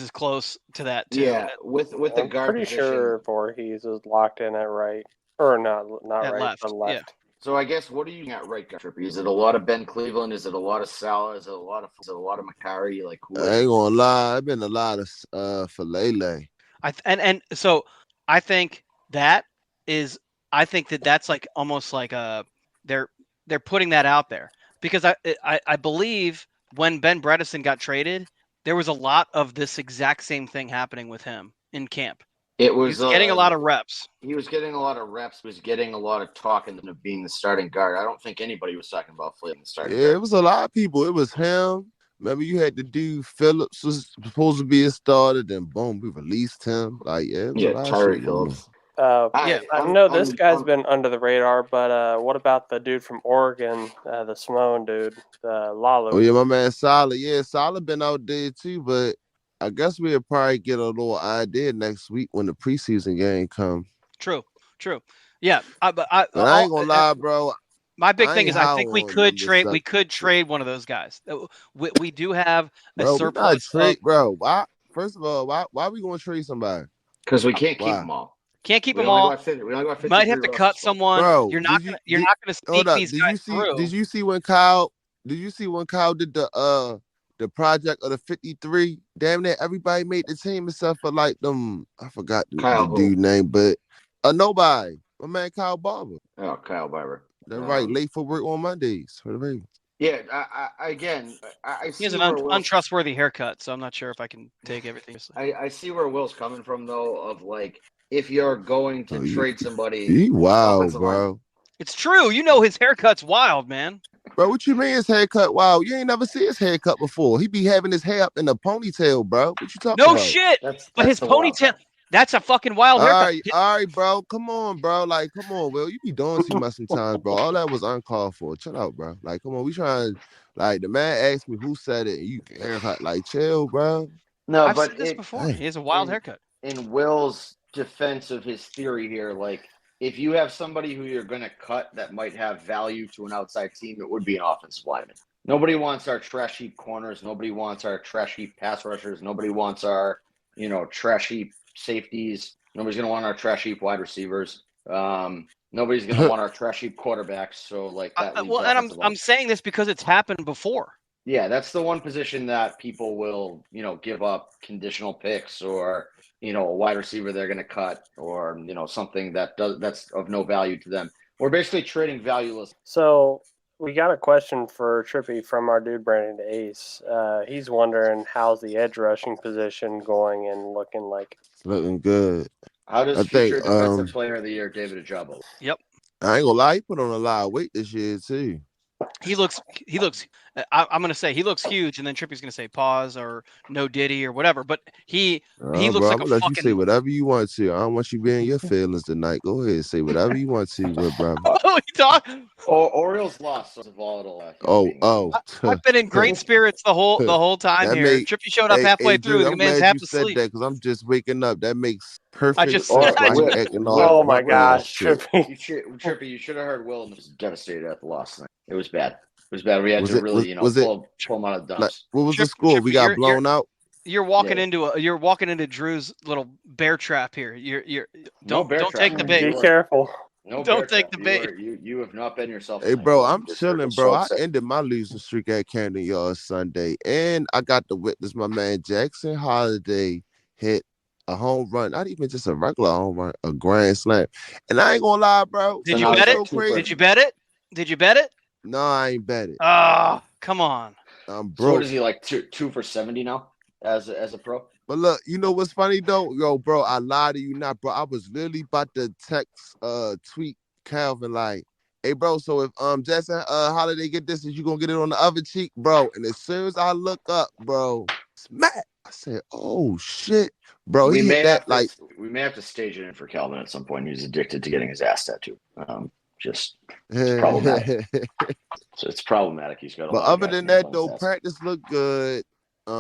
is close to that too. Yeah, with the guard pretty position, sure Voorhees is locked in at right, or not at right, left. but left. Yeah. So I guess what are you at right guard, Trippy? Is it a lot of Ben Cleveland? Is it a lot of Salah? Is it a lot of Makari? Who I ain't gonna lie, I've been a lot of Falele. So I think that's almost like they're putting that out there because I believe when Ben Bredesen got traded, there was a lot of this exact same thing happening with him in camp. He was getting a lot of reps. He was getting a lot of reps. Was getting a lot of talking of being the starting guard. I don't think anybody was talking about Flair the starting guard. It was a lot of people. It was him. Remember, you had to do Phillips was supposed to be a starter. Then boom, we released him. Tyreek Phillips. I know this guy's been under the radar, but what about the dude from Oregon, the Simone dude, Lalu? Oh yeah, my man Solid. Yeah, Solid been out there too, but I guess we'll probably get a little idea next week when the preseason game comes. True. Yeah, But I ain't gonna lie, bro. My big thing ain't is I high think we on could them this trade. suck- We could trade one of those guys. We do have a Bro, we not surplus. trade, bro. Why? First of all, why we gonna trade somebody? Because we can't keep Why? them all. Can't keep We them only all. got 50, we only got 53 Might have to cut rosters. someone. Bro, You're not gonna sneak hold up. these guys through. Did you see when Kyle? Did you see when Kyle did the project of the 53? Damn near everybody made the team except for like them. I forgot the dude name, but nobody. My man Kyle Barber. Oh, Kyle Barber. That's right. Late for work on Mondays for the Ravens. Yeah, I He see has an where Will's, untrustworthy haircut, so I'm not sure if I can take everything. I see where Will's coming from though. Of like, if you're going to trade somebody, You wild, bro. It's true. You know his haircut's wild, man. Bro, what you mean his haircut wild? You ain't never seen his haircut before. He be having his hair up in a ponytail, bro. What you talking No about? shit. But his ponytail. That's a fucking wild haircut. All right, bro. Come on, bro. Like, come on, Will. You be doing too much sometimes, bro. All that was uncalled for. Chill out, bro. Like, come on. We trying. Like, the man asked me who said it, and you haircut. Like, chill, bro. No, I've but said this before. He has a wild haircut. In Will's defense of his theory here, like, if you have somebody who you're going to cut that might have value to an outside team, it would be an offensive lineman. Nobody wants our trash heap corners. Nobody wants our trash heap pass rushers. Nobody wants our, trash heap safeties. Nobody's going to want our trash heap wide receivers. Nobody's going to want our trash heap quarterbacks. So, like, that leaves Well, and I'm saying this because it's happened before. Yeah, that's the one position that people will, give up conditional picks or, a wide receiver they're going to cut or, something that's of no value to them. We're basically trading valueless. So we got a question for Trippy from our dude Brandon Ace. He's wondering how's the edge rushing position going and looking like. It's looking good. How does future defensive player of the year David Ajabo? Yep. I ain't gonna lie, he put on a lot of weight this year too. He looks. I'm gonna say he looks huge, and then Trippy's gonna say pause or no Diddy or whatever. But he looks bro, like I'm gonna let you say whatever you want to. I don't want you being your feelings tonight. Go ahead, say whatever you want to, good brother. Oh, he talk. Orioles lost. So it's volatile. I've been in great spirits the whole time here. Trippy showed up halfway through. The man's half asleep. Because I'm just waking up. That makes perfect. Oh my gosh, Trippy! Trippy, you should have heard Will and was devastated at the loss night. It was bad. It was bad. We had to really, pull him out of dumps. Like, what was the score? We got blown out. You're walking into Drew's little bear trap here. Don't take the bait. Be careful. No, don't take the bait. You have not been yourself. Hey, bro, I'm chilling, bro. I ended my losing streak at Camden Yards Sunday, and I got to witness my man Jackson Holiday hit a home run, not even just a regular home run, a grand slam. And I ain't gonna lie, bro. Did you bet it? Did you bet it? Did you bet it? No, I ain't bet it. Oh, come on. I'm broke. So what is he like? Two for 70 now as a pro? But look, you know what's funny though? Yo, bro, I lied to you not, bro. I was literally about to text tweet Calvin like, hey bro, so if Jackson Holiday get this, is you gonna get it on the other cheek, bro? And as soon as I look up, bro, smack. I said, oh shit. Bro, we may have to stage it in for Calvin at some point. He's addicted to getting his ass tattooed. It's problematic. So it's problematic. He's got. But other than that, though, practice looked good. I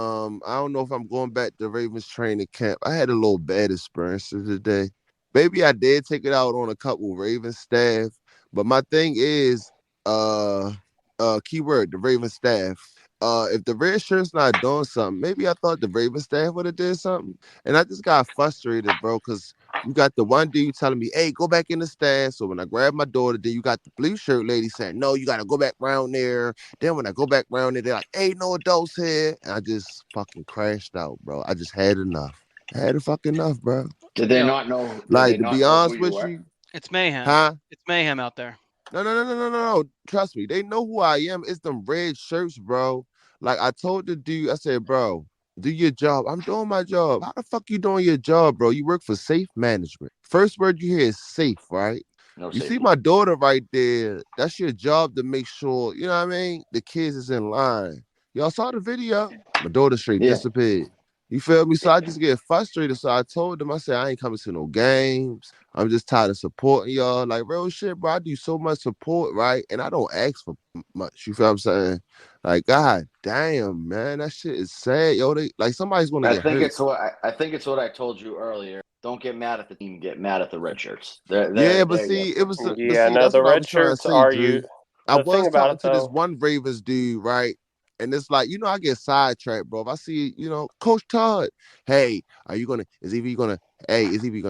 don't know if I'm going back to Ravens training camp. I had a little bad experience today. Maybe I did take it out on a couple Ravens staff, but my thing is, keyword, the Ravens staff. If the red shirt's not doing something, maybe I thought the Ravens staff would have did something. And I just got frustrated, bro, because you got the one dude telling me, hey, go back in the staff. So when I grabbed my daughter, then you got the blue shirt lady saying, no, you got to go back around there. Then when I go back around there, they're like, hey, no adults here. And I just fucking crashed out, bro. I just had enough. I had fucking enough, bro. Did they not know? Like, to be honest with you. It's mayhem. Huh? It's mayhem out there. No. Trust me. They know who I am. It's them red shirts, bro. Like, I told the dude, I said, bro, do your job. I'm doing my job. How the fuck you doing your job, bro? You work for safe management. First word you hear is safe, right? No you safety. see my daughter right there. That's your job to make sure, you know what I mean? The kids is in line. Y'all saw the video? My daughter straight disappeared. You feel me? So I just get frustrated. So I told them, I said, I ain't coming to no games. I'm just tired of supporting y'all. Like, real shit, bro. I do so much support, right? And I don't ask for much. You feel what I'm saying? Like, God damn, man. That shit is sad. Yo, like somebody's gonna get hurt. I think it's what I told you earlier. Don't get mad at the team, get mad at the red shirts. Yeah, but see, it was but see, no, that's the what I red was trying to shirts say, are Drew. you. I The thing was about talking it, to this though, one Ravens dude, right? And it's like, I get sidetracked, bro. If I see, Coach Todd, hey, is either gonna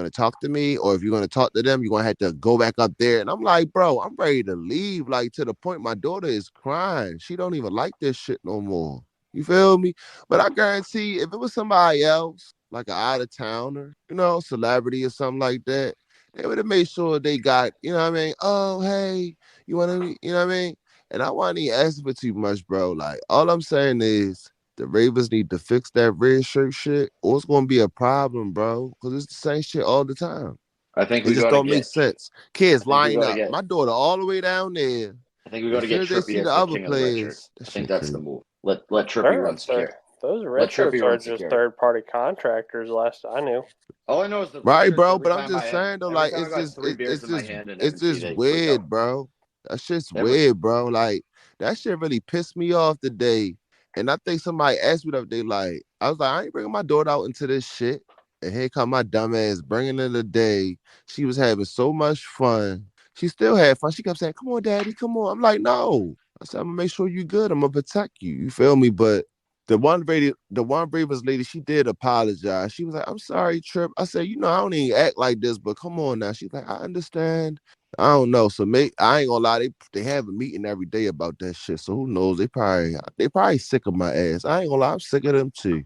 talk to me, or if you're gonna talk to them, you're gonna have to go back up there. And I'm like, bro, I'm ready to leave. Like, to the point my daughter is crying. She don't even like this shit no more. You feel me? But I guarantee if it was somebody else, like an out of towner, celebrity or something like that, they would have made sure they got, you know what I mean? Oh, hey, you want to, you know what I mean? And I wasn't even asking for too much, bro. Like, all I'm saying is the Ravens need to fix that red shirt shit, or it's going to be a problem, bro, because it's the same shit all the time. I think It we just got to don't make get sense. Kids line up. get. My daughter all the way down there. I think we got As to soon get as they see Trippy as the the other king of the red shirts. players, that I think shit that's crazy. the move. Let Trippy run secure. Those red Let shirts Trippy are run just secure. third-party contractors. Last I knew. All I know is the red Right, shirts bro. every But I'm time just saying though, every like time I got three beers in my hand and it's MC, just they freak out. weird, bro. That shit's Every- weird, bro. Like that shit really pissed me off today. And I think somebody asked me the other day, like, I was like, I ain't bringing my daughter out into this shit. And here come my dumb ass bringing in the day. She was having so much fun. She still had fun. She kept saying, "Come on, daddy, come on." I'm like, no. I said, I'm gonna make sure you good. I'm gonna protect you. You feel me? But the one Ravens lady, she did apologize. She was like, "I'm sorry, Trip." I said, I don't even act like this, but come on now. She's like, "I understand." I don't know. So I ain't gonna lie, they have a meeting every day about that shit. So who knows? They probably sick of my ass. I ain't gonna lie, I'm sick of them too.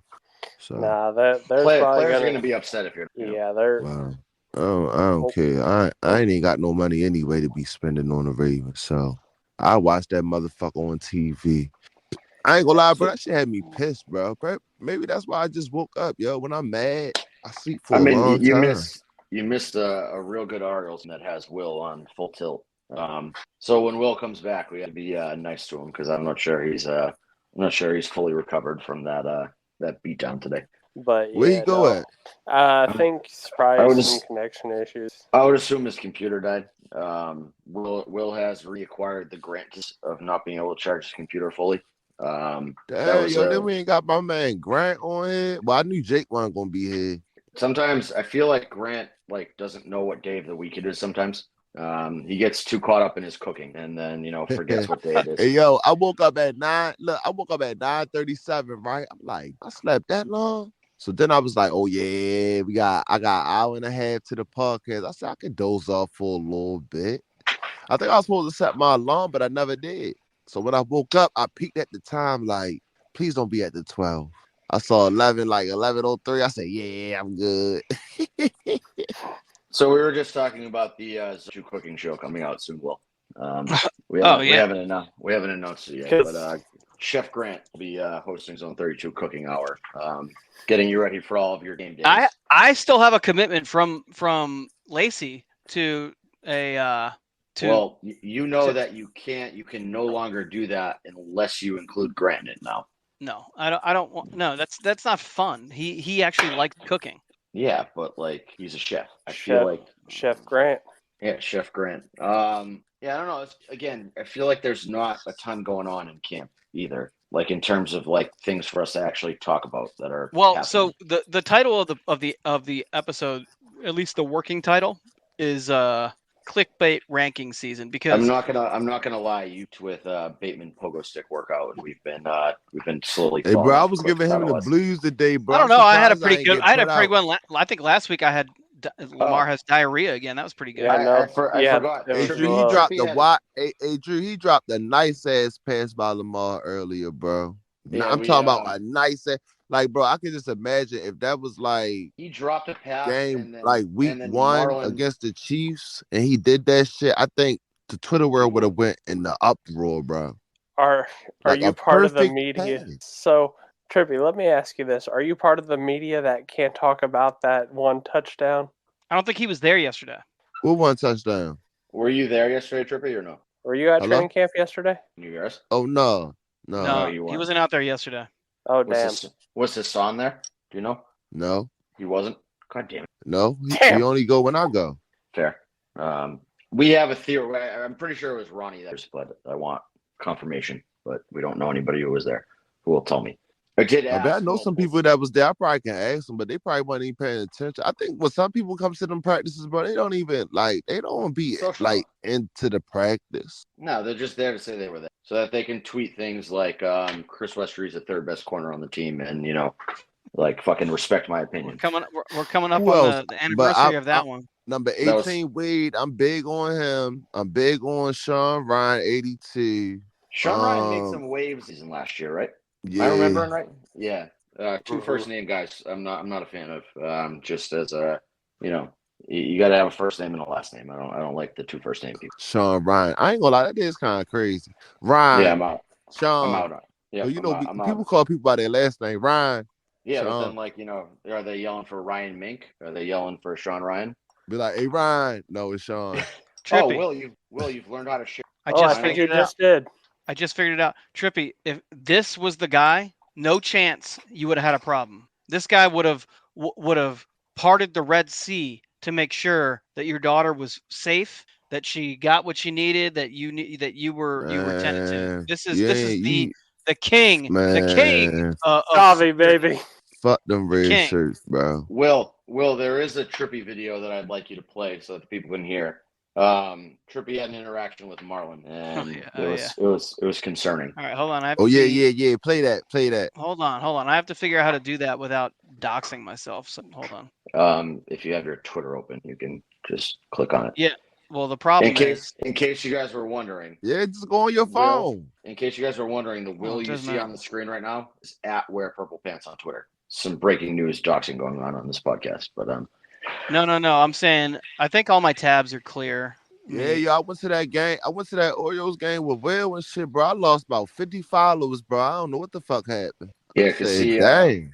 So Nah, there's probably players are gonna be upset if you're. Yeah, they're. wow. I don't care. I ain't even got no money anyway to be spending on the Ravens. So I watch that motherfucker on TV. I ain't gonna lie, bro. That shit had me pissed, bro. Maybe that's why I just woke up, yo. When I'm mad, I sleep for a long time. You missed a real good Orioles that has Will on full tilt. So when Will comes back, we have to be nice to him because I'm not sure he's fully recovered from that beatdown today. But yeah, Where you go at? I think it's probably some connection issues. I would assume his computer died. Will has reacquired the grant of not being able to charge his computer fully. Damn, then we ain't got my man Grant on here. Well, I knew Jake wasn't gonna be here. Sometimes I feel like Grant doesn't know what day of the week it is. Sometimes he gets too caught up in his cooking and then forgets what day it is. Hey, yo, I woke up at 9:37, right? I'm like, I slept that long. So then I was like, oh yeah, I got an hour and a half to the podcast. I said I could doze off for a little bit. I think I was supposed to set my alarm, but I never did. So when I woke up, I peeked at the time, like, please don't be at the 12. I saw 11, like 11:03. I said, yeah, I'm good. So we were just talking about the Zoo cooking show coming out soon, Will. We haven't announced it yet, but Chef Grant will be hosting his own 32 cooking hour, getting you ready for all of your game days. I still have a commitment from Lacey to a well, you know that you can no longer do that unless you include Grant in it now. No, I don't want. No, that's not fun. He actually likes cooking. Yeah, but like he's a chef. I feel like Chef Grant. Yeah, Chef Grant. Yeah, I don't know. I feel like there's not a ton going on in camp either. Like in terms of like things for us to actually talk about that are happening. So the title of the episode, at least the working title, is CLICKBAIT ranking season, because I'm not gonna lie, you with Bateman pogo stick workout, and we've been slowly. Hey, bro, I was giving him the blues today, bro. I don't know. I had a pretty good. I had a pretty good. I think last week I had Lamar has diarrhea again. That was pretty good. I forgot. Hey, Drew, he dropped the Drew, he dropped a nice ass pass by Lamar earlier, bro. Yeah, I'm talking about a nice ass. Like, bro, I could just imagine if that was like he dropped a pass game like week 1 against the Chiefs, and he did that shit. I think the Twitter world would have went in the uproar, bro. Are you part of the media? Pass. So, Trippy, let me ask you this: are you part of the media that can't talk about that one touchdown? I don't think he was there yesterday. What one touchdown? Were you there yesterday, Trippy, or no? Were you at training camp yesterday? New Year's? Oh no, he wasn't out there yesterday. Oh damn! Was Hassan there? Do you know? No, He wasn't. God damn it. no. Damn. He only go when I go. Fair. We have a theory. I'm pretty sure it was Ronnie that was, but I want confirmation. But we don't know anybody who was there who will tell me. I did I ask. bet I know some people that was there. I probably can ask them, but they probably weren't even paying attention. I think when some people come to them practices, bro, they don't even they don't be Social. like into the practice. No, they're just there to say they were there, so that they can tweet things like Chris Westry's the third best corner on the team, and like fucking respect my opinion. We're coming up Who on else? the anniversary of that one. Number That 18, Wade. I'm big on him. I'm big on Sean Ryan, 82. Sean Ryan made some waves season last year, right? Yeah. I remember right. Yeah. Two first name guys. I'm not a fan of. Just as a you got to have a first name and a last name. I don't like the two first name people. Sean Ryan. I ain't gonna lie, that is kind of crazy. Ryan. Yeah, I'm out. Sean. I'm out. Yeah, people call people by their last name. Ryan. Yeah, Sean. but then are they yelling for Ryan Mink? Are they yelling for Sean Ryan? Be like, hey Ryan. No, it's Sean. Trippy. Will, you've learned how to share. I think you just did. I just figured it out. Trippy, if this was the guy, no chance you would have had a problem. This guy would have parted the Red Sea to make sure that your daughter was safe, that she got what she needed, that you were tended to. This is the king, the king of Javi, baby. Fuck them red shirts, bro. Will, there is a Trippy video that I'd like you to play so that people can hear. Trippy had an interaction with Marlon, and it was concerning. All right, hold on. Yeah. Play that. Hold on. I have to figure out how to do that without doxing myself. So hold on. If you have your Twitter open, you can just click on it. Yeah. Well, the problem is, in case you guys were wondering. Yeah, just go on your phone. In case you guys are wondering, the Will you see on the screen right now is at Wear Purple Pants on Twitter. Some breaking news doxing going on this podcast, but No. I'm saying I think all my tabs are clear. Yeah, I went to that game. I went to that Orioles game with Will and shit, bro. I lost about 50 followers, bro. I don't know what the fuck happened. Yeah, because dang.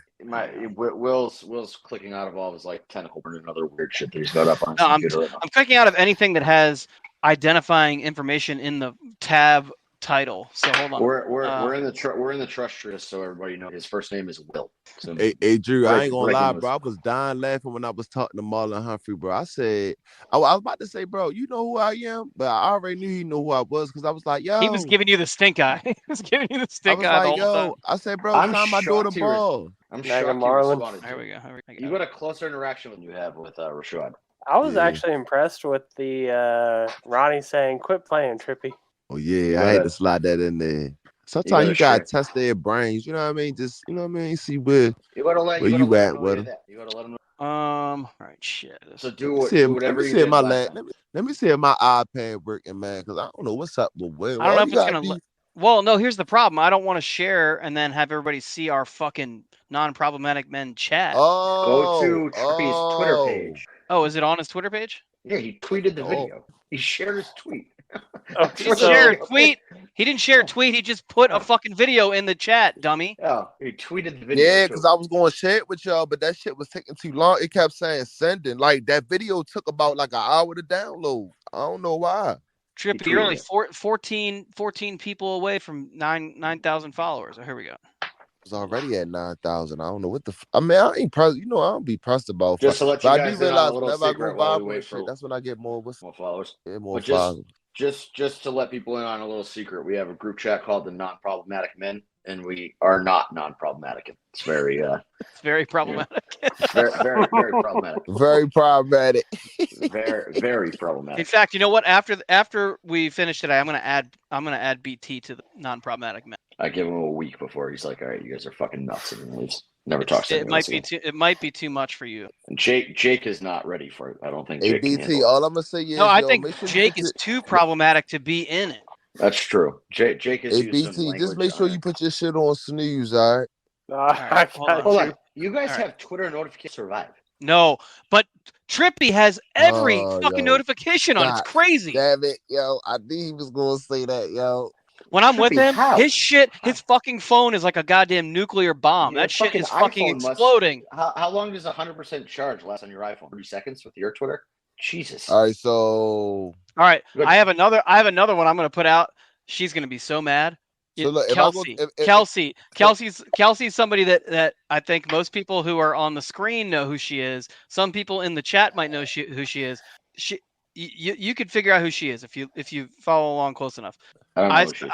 Will's clicking out of all of his like tentacle burn and other weird shit that he's got up on his computer right now. I'm clicking out of anything that has identifying information in the tab title. So hold on. We're in the trust tree, so everybody knows his first name is Will. So, hey Drew, I ain't gonna lie, bro. I was dying laughing when I was talking to Marlon Humphrey, bro. I said, I was about to say, bro, you know who I am, but I already knew he knew who I was because I was like, yo. He was giving you the stink eye. He was giving you the stink eye. Like, yo, I said, bro, time I do the ball. I'm shocked Marlon. Here we go. You got a closer interaction than you have with Rashad. I was actually impressed with the Ronnie saying, "Quit playing, Trippy." Oh yeah, I had to slide that in there. Sometimes you gotta test their brains. You know what I mean? Just see where you at with them. You gotta let them know. All right, shit. So do whatever you did last time. Let me see if my iPad working, man, because I don't know what's up with Will. I don't know if it's gonna. Well, no. Here's the problem. I don't want to share and then have everybody see our fucking non-problematic men chat. Go to Trippy's Twitter page. Oh, is it on his Twitter page? Yeah, he tweeted the video. He shared his tweet. He didn't share a tweet. He didn't share a tweet. He just put a fucking video in the chat, dummy. Oh, he tweeted the video. Yeah, because I was going to share it with y'all, but that shit was taking too long. It kept saying sending. Like, that video took about like an hour to download. I don't know why. Trippy, you're only 14 people away from 9,000 followers. Oh, here we go. Was already at 9,000. I don't know what the. I mean, I ain't pressed. I don't be pressed about. Just to let you guys know a little secret while we wait for that's when I get more followers. Yeah, more followers. Just to let people in on a little secret, we have a group chat called the Non-Problematic Men, and we are not non-problematic. It's very it's very problematic. Very problematic. Very problematic. very problematic. In fact, you know what? After we finish today, I'm gonna add BT to the Non-Problematic Men. I give him a week before he's like, all right, you guys are fucking nuts, and he's never talks to me. It might be too much for you. And Jake is not ready for it. I don't think. Hey, Jake BT, all I'm gonna say is, I think Jake is too problematic to be in it. That's true. Jake is. Hey, BT, just make sure you put your shit on snooze, all right? Hold on. You guys have Twitter notifications survive. No, but Trippy has every fucking notification on. It's crazy. Damn it, yo! I knew he was gonna say that, yo. When I'm with him, his fucking phone is like a goddamn nuclear bomb. That shit is fucking exploding. How long does 100% charge last on your iPhone? 3 seconds with your Twitter? Jesus. All right, so. All right, I have another one I'm gonna put out. She's gonna be so mad. So look, Kelsey's somebody that I think most people who are on the screen know who she is. Some people in the chat might know who she is. You could figure out who she is if you follow along close enough. I don't know who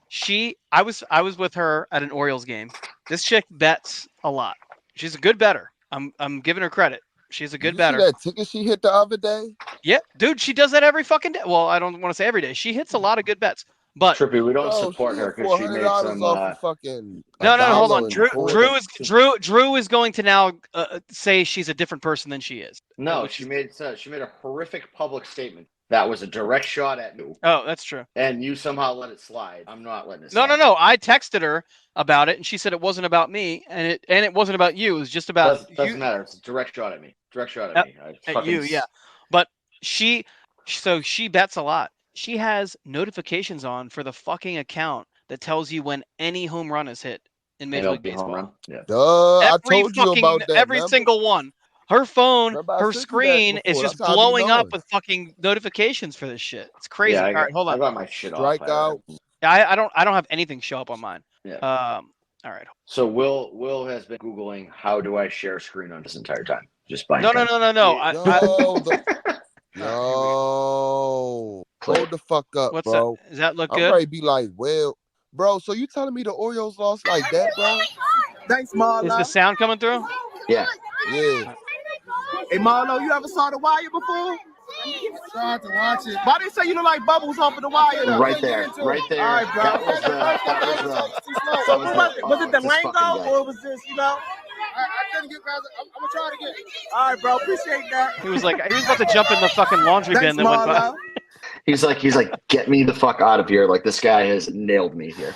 she is. I was with her at an Orioles game. This chick bets a lot. She's a good bettor. I'm giving her credit. She's a good bettor. See that ticket she hit the other day? Yeah, dude, she does that every fucking day. Well, I don't want to say every day. She hits a lot of good bets. But Trippy, we don't support her because she made some. Off fucking no, hold on. Drew is going to now say she's a different person than she is. No, she made a horrific public statement that was a direct shot at you. Oh, that's true. And you somehow let it slide. I'm not letting it slide. No. I texted her about it, and she said it wasn't about me, and it wasn't about you. It was just about doesn't matter. It's a direct shot at me. Direct shot at me. At you, yeah. But she bets a lot. She has notifications on for the fucking account that tells you when any home run is hit in Major League Baseball. Yeah. I told you about that. Every single one. Her phone, her screen is just blowing up with fucking notifications for this shit. It's crazy. Yeah, all right, hold on. I got my shit off. Strikeout. I don't have anything show up on mine. Yeah. All right. So Will has been Googling how do I share screen on this entire time. Just by No. No. Hold the fuck up, What's bro. that? Does that look I'm good? ready to be like, well, bro, so you telling me the Orioles lost like that, bro? Thanks, Marlo. Is the sound coming through? Yeah. Yeah. Hey, Marlo, you ever saw The Wire before? Tried to watch it. Why they say you look like Bubbles off of The Wire? Though? Right there. Right there. All right, bro. Was it the lingo or was this, I couldn't get guys. I'm gonna try to get it. All right, bro. Appreciate that. He was about to jump in the fucking laundry bin that went by. He's like, get me the fuck out of here. Like, this guy has nailed me here.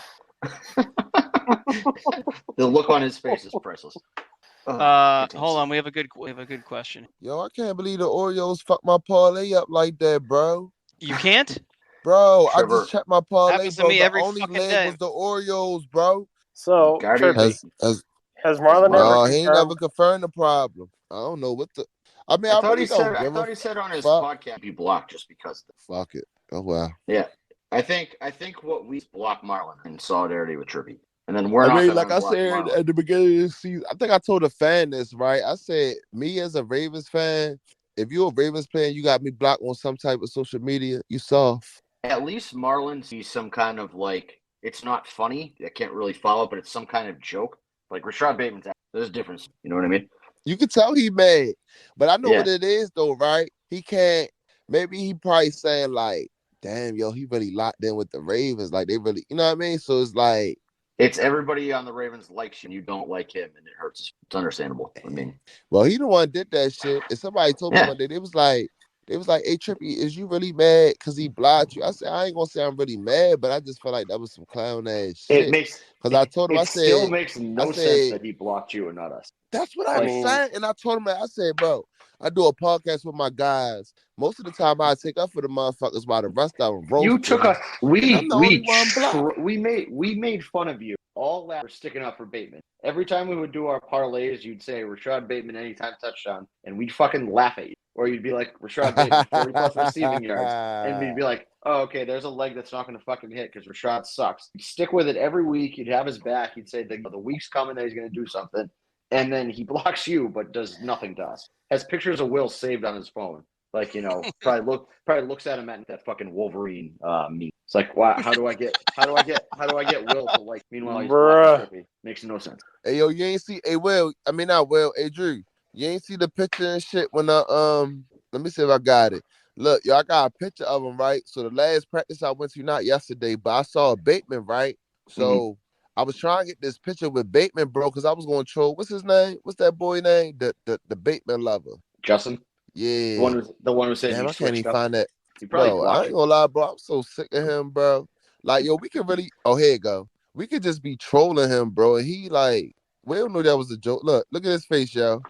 The look on his face is priceless. Hold on, we have a good question. Yo, I can't believe the Orioles fucked my parlay up like that, bro. You can't? Bro, Trevor, I just checked my parlay, happens to bro. me The every only fucking leg day. was the Orioles, bro. So, has Marlon No, ever he ain't never confirmed the problem. I don't know what the. I mean, I thought really he said on his podcast be blocked just because. Fuck it. Oh wow. Yeah, I think what we block Marlon in solidarity with Trippy, and then we're. I mean, like I said at the beginning of the season, I think I told a fan this, right? I said, me as a Ravens fan, if you're a Ravens fan, you got me blocked on some type of social media, you soft. At least Marlon sees some kind of it's not funny. I can't really follow, but it's some kind of joke. Like Rashad Bateman's, there's a difference. You know what I mean? You can tell he mad, but I know what it is though, right? He can't. Maybe he probably saying like, "Damn, yo, he really locked in with the Ravens. Like they really, you know what I mean?" So it's like, it's everybody on the Ravens likes you, and you don't like him, and it hurts. It's understandable. I mean, well, he the one did that shit. And somebody told me one day, they was like, "Hey, Trippy, is you really mad because he blocked you?" I said, "I ain't gonna say I'm really mad, but I just feel like that was some clown ass shit." It makes because I told him, I said, still makes no sense that he blocked you and not us. That's what I was saying, and I told him, I said, bro, I do a podcast with my guys. Most of the time, I take up for the motherfuckers while the rest of them roast. You took us. We we made fun of you all that for sticking up for Bateman. Every time we would do our parlays, you'd say Rashad Bateman anytime touchdown, and we'd fucking laugh at you. Or you'd be like, Rashad Bateman, 40 plus receiving yards. And we'd be like, oh, okay, there's a leg that's not going to fucking hit because Rashad sucks. You'd stick with it every week. You'd have his back. You'd say, the week's coming that he's going to do something. And then he blocks you, but does nothing to us. Has pictures of Will saved on his phone. Like, probably looks at him at that fucking Wolverine meme. It's like, wow, how do I get Will to like? Meanwhile, he's blocking Trippy. Makes no sense. Hey, yo, you ain't see? Hey, Will. I mean, not Will. Hey, Drew. You ain't see the picture and shit when let me see if I got it. Look, yo, I got a picture of him, right? So the last practice I went to, not yesterday, but I saw Bateman, right? So I was trying to get this picture with Bateman, bro, because I was going to troll. What's his name? What's that boy name? The Bateman lover. Justin? Yeah. The one who said, damn, I can't even find that. Bro, I ain't gonna lie, bro. I'm so sick of him, bro. Like, yo, we can really, here you go. We could just be trolling him, bro. And he like, we don't know that was a joke. Look at his face, yo.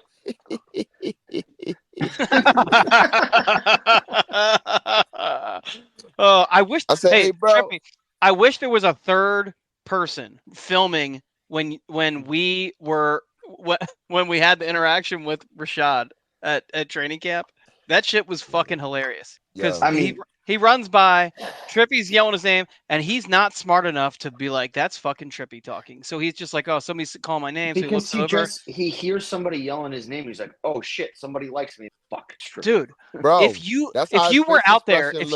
I wish. I said, hey, bro. Trippy, I wish there was a third person filming when we had the interaction with Rashad at training camp. That shit was fucking hilarious because he He runs by, Trippy's yelling his name, and he's not smart enough to be like, that's fucking Trippy talking. So he's just like, oh, somebody's calling my name. So he looks over. He hears somebody yelling his name. He's like, oh shit, somebody likes me. Fuck, it's Trippy. Dude, Bro, if you were out there, if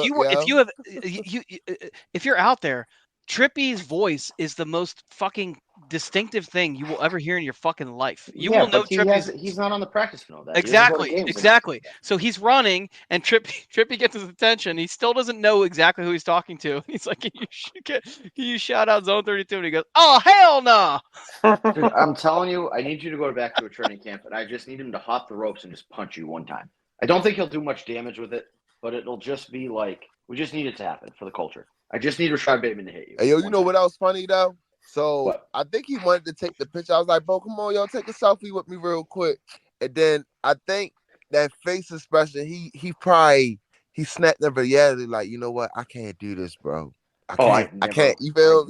you're out there, Trippy's voice is the most fucking distinctive thing you will ever hear in your fucking life. You will know he's not on the practice field. Exactly. So he's running, and Trippy gets his attention. He still doesn't know exactly who he's talking to. He's like, can you shout out Zone 32? And he goes, oh, hell no. Dude, I'm telling you, I need you to go back to a training camp, and I just need him to hop the ropes and just punch you one time. I don't think he'll do much damage with it, but it'll just be like, we just need it to happen for the culture. I just need Rashad Bateman to hit you. Hey, yo, you know what else funny, though? So what? I think he wanted to take the picture. I was like, bro, come on, yo, take a selfie with me real quick. And then I think that face expression, he snapped in reality, like, you know what? I can't do this, bro. I can't. You feel?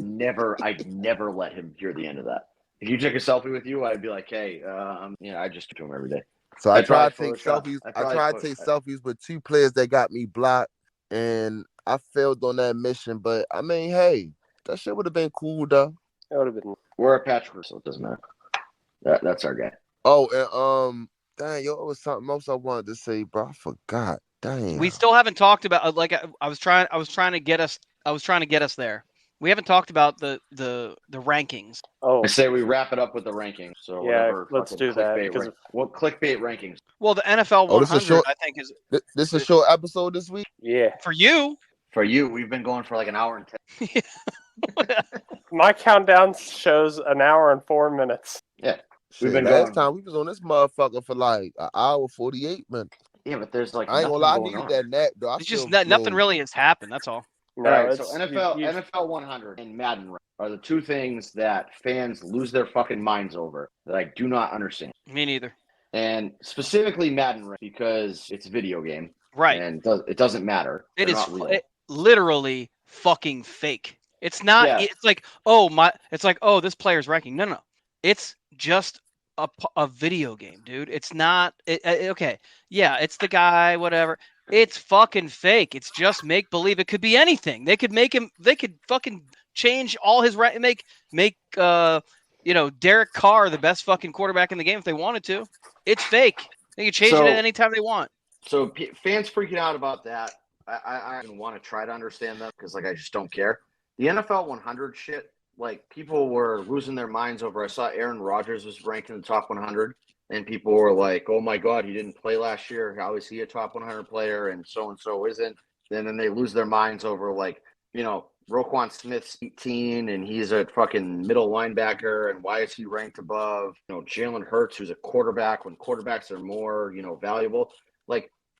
I'd never let him hear the end of that. If you took a selfie with you, I'd be like, hey, I just do him every day. So I tried to take selfies. I tried to take selfies with 2 players that got me blocked, and I failed on that mission. But I mean, hey, that shit would have been cool, though. It would have been. We're a patch crew, so it doesn't matter. That's our guy. Oh, and dang, yo, it was something else I wanted to say, bro. I forgot. Dang. We still haven't talked about I was trying to get us there. We haven't talked about the rankings. Oh, I say we wrap it up with the rankings. So yeah, let's do that. What clickbait rankings? Well, the NFL 100, I think is. This is a short episode this week. Yeah. For you, we've been going for like an hour and 10. My countdown shows an hour and 4 minutes. Yeah. We've been last time we was on this motherfucker for like an hour 48 minutes. Yeah, but there's like I ain't gonna lie, I needed that nap though. It's just nothing really has happened. That's all. No, right, so NFL 100 and Madden are the 2 things that fans lose their fucking minds over that I do not understand. Me neither. And specifically Madden because it's a video game, right? And it doesn't matter. It is literally fucking fake. It's not. Yeah. It's like oh this player's ranking. No. It's just a video game, dude. It's not. Okay. Yeah, it's the guy. Whatever. It's fucking fake. It's just make believe. It could be anything. They could make him. They could fucking change all his make Derek Carr the best fucking quarterback in the game if they wanted to. It's fake. They can change it anytime they want. So fans freaking out about that. I don't want to try to understand them because I just don't care. The NFL 100 shit. People were losing their minds over. I saw Aaron Rodgers was ranked in the top 100. And people were like, oh, my God, he didn't play last year. How is he a top 100 player? And so isn't. And then they lose their minds over, Roquan Smith's 18, and he's a fucking middle linebacker. And why is he ranked above, Jalen Hurts, who's a quarterback when quarterbacks are more, valuable?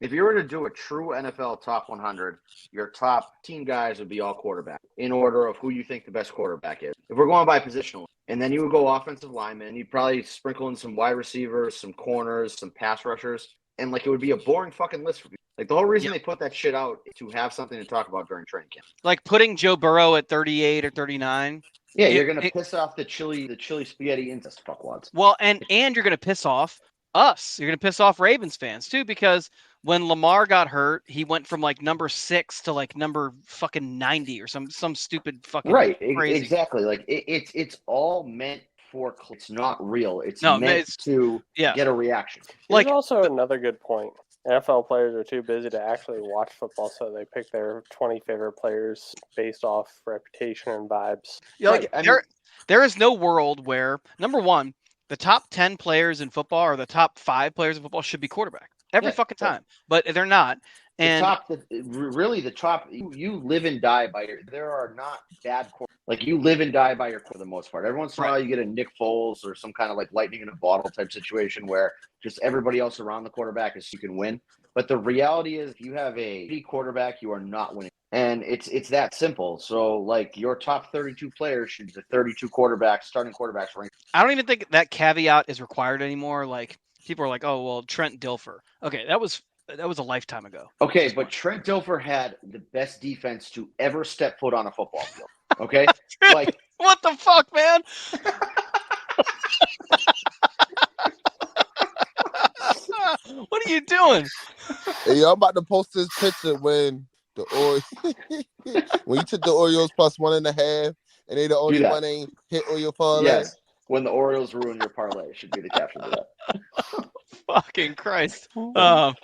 If you were to do a true NFL top 100, your top 10 guys would be all quarterback in order of who you think the best quarterback is. If we're going by positional, and then you would go offensive linemen, you'd probably sprinkle in some wide receivers, some corners, some pass rushers, and it would be a boring fucking list for people. The whole reason they put that shit out is to have something to talk about during training camp. Like putting Joe Burrow at 38 or 39. Yeah, you're gonna piss off the chili spaghetti into fuckwads. Well, and you're gonna piss off us. You're gonna piss off Ravens fans too, because when Lamar got hurt, he went from number 6 to number fucking 90 or some stupid fucking right. Crazy. Exactly. It's all meant for. It's not real. It's meant to get a reaction. There's also another good point. NFL players are too busy to actually watch football, so they pick their 20 favorite players based off reputation and vibes. Yeah, there is no world where, number one, the top 10 players in football or the top 5 players in football should be quarterback every fucking time, but they're not. And the top, you live and die by there are not bad you live and die by your for the most part. Every once in a while you get a Nick Foles or some kind of lightning in a bottle type situation where just everybody else around the quarterback is you can win. But the reality is if you have a quarterback, you are not winning. And it's that simple. So your top 32 players should be the 32 starting quarterbacks ranked. I don't even think that caveat is required anymore. People are like, oh well, Trent Dilfer. Okay, that was a lifetime ago. Okay, but Trent Dilfer had the best defense to ever step foot on a football field. Okay? What the fuck, man? What are you doing? Hey, I'm about to post this picture when The Oreo when you took the Oreos plus 1.5, and they the only that. one ain't hit on your parlay. Yes. When the Orioles ruin your parlay should be the caption to that. Fucking Christ. What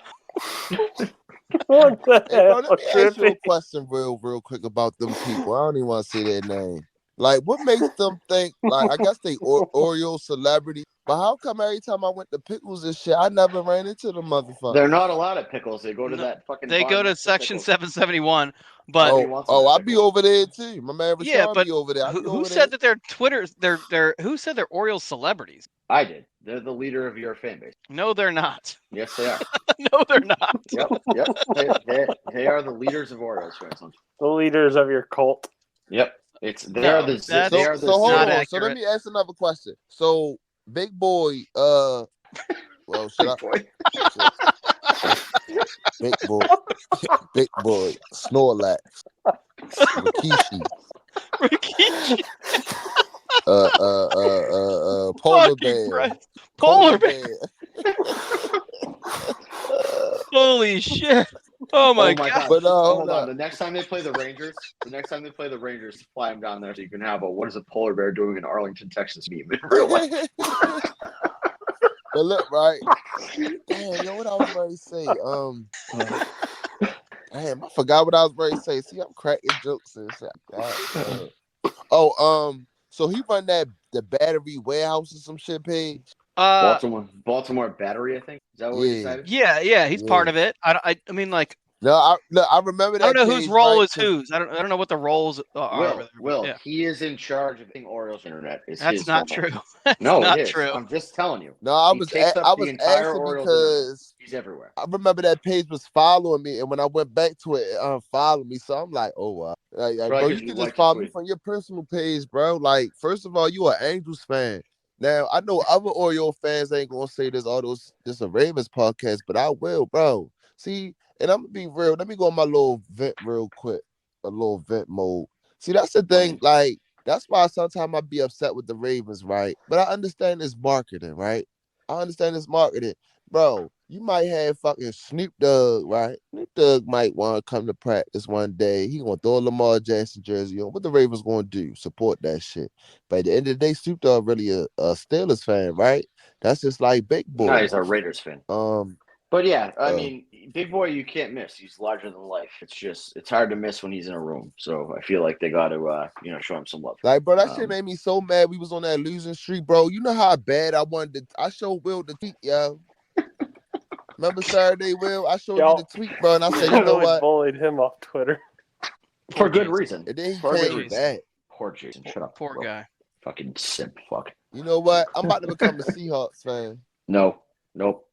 the Hey, bro, hell, let me ask you a Trippy? question real quick about them people. I don't even want to say their name. Like, what makes them think, like, I guess they Oreo celebrity, but how come every time I went to Pickles and shit, I never ran into the motherfucker? They're not allowed at Pickles. They go to No, that fucking They bar go to next section Pickles. 771, but Nobody wants them at I be Pickles. over there too. My man Rashad yeah, but be over there. I be who over said there. that they're Twitter? They're who said they're Orioles celebrities? I did. They're the leader of your fan base. No, they're not. Yes, they are. No, they're not. Yep. They are the leaders of Orioles fans. The leaders of your cult. Yep. They No, are the that's- they are the So hold not on. accurate. So let me ask another question. So Big Boy, well, should I? Big Boy, Big Boy, Snorlax, Rikishi, Rikishi. Polar Fucking Bear, Christ. Polar bear. Holy shit. Oh my god. God. But Hold on. The next time they play the Rangers, fly them down there so you can have a "What is a polar bear doing in Arlington, Texas" meme in real life. But look, right? Damn, yo, what I was ready to say? Damn, I forgot what I was ready to say. See, I'm cracking jokes and shit. So he run the battery warehouse or some shit page. Baltimore Battery, I think. Is that what he decided? Yeah, he's part of it. I mean, like, No, I remember that. I don't know whose page, role right? is whose. I don't know what the roles are. Will, yeah. he is in charge of Orioles internet. That's not true. That's No, not it is. true. I'm just telling you. No, I He was takes up the entire asking Orioles because he's everywhere. I remember that page was following me, and when I went back to it, it unfollowed me. So I'm like, oh wow, bro, you can just follow me from your personal page, bro. Like, first of all, you an Angels fan. Now I know other Oriole fans ain't gonna say this a Ravens podcast, but I will, bro. See, and I'm gonna be real. Let me go on my little vent real quick, a little vent mode. See, that's the thing. Like, that's why sometimes I be upset with the Ravens, right? But I understand it's marketing, right? I understand it's marketing. Bro, you might have fucking Snoop Dogg, right? Snoop Dogg might want to come to practice one day. He gonna throw a Lamar Jackson jersey on. What the Ravens gonna do? Support that shit. But at the end of the day, Snoop Dogg really a Steelers fan, right? That's just like Big Boy. No, he's a Raiders fan. But yeah, I mean, Big Boy, you can't miss. He's larger than life. It's hard to miss when he's in a room. So I feel like they got to, show him some love. Like, bro, that shit made me so mad. We was on that losing streak, bro. You know how bad I wanted to. I showed Will the tweet, yo. Remember Saturday, Will? I showed you the tweet, bro, and I said, you know what? Bullied him off Twitter for good reason. And then he came back. Poor Jason, shut up. Poor guy. Fucking simp, fuck. You know what? I'm about to become a Seahawks fan. Nope,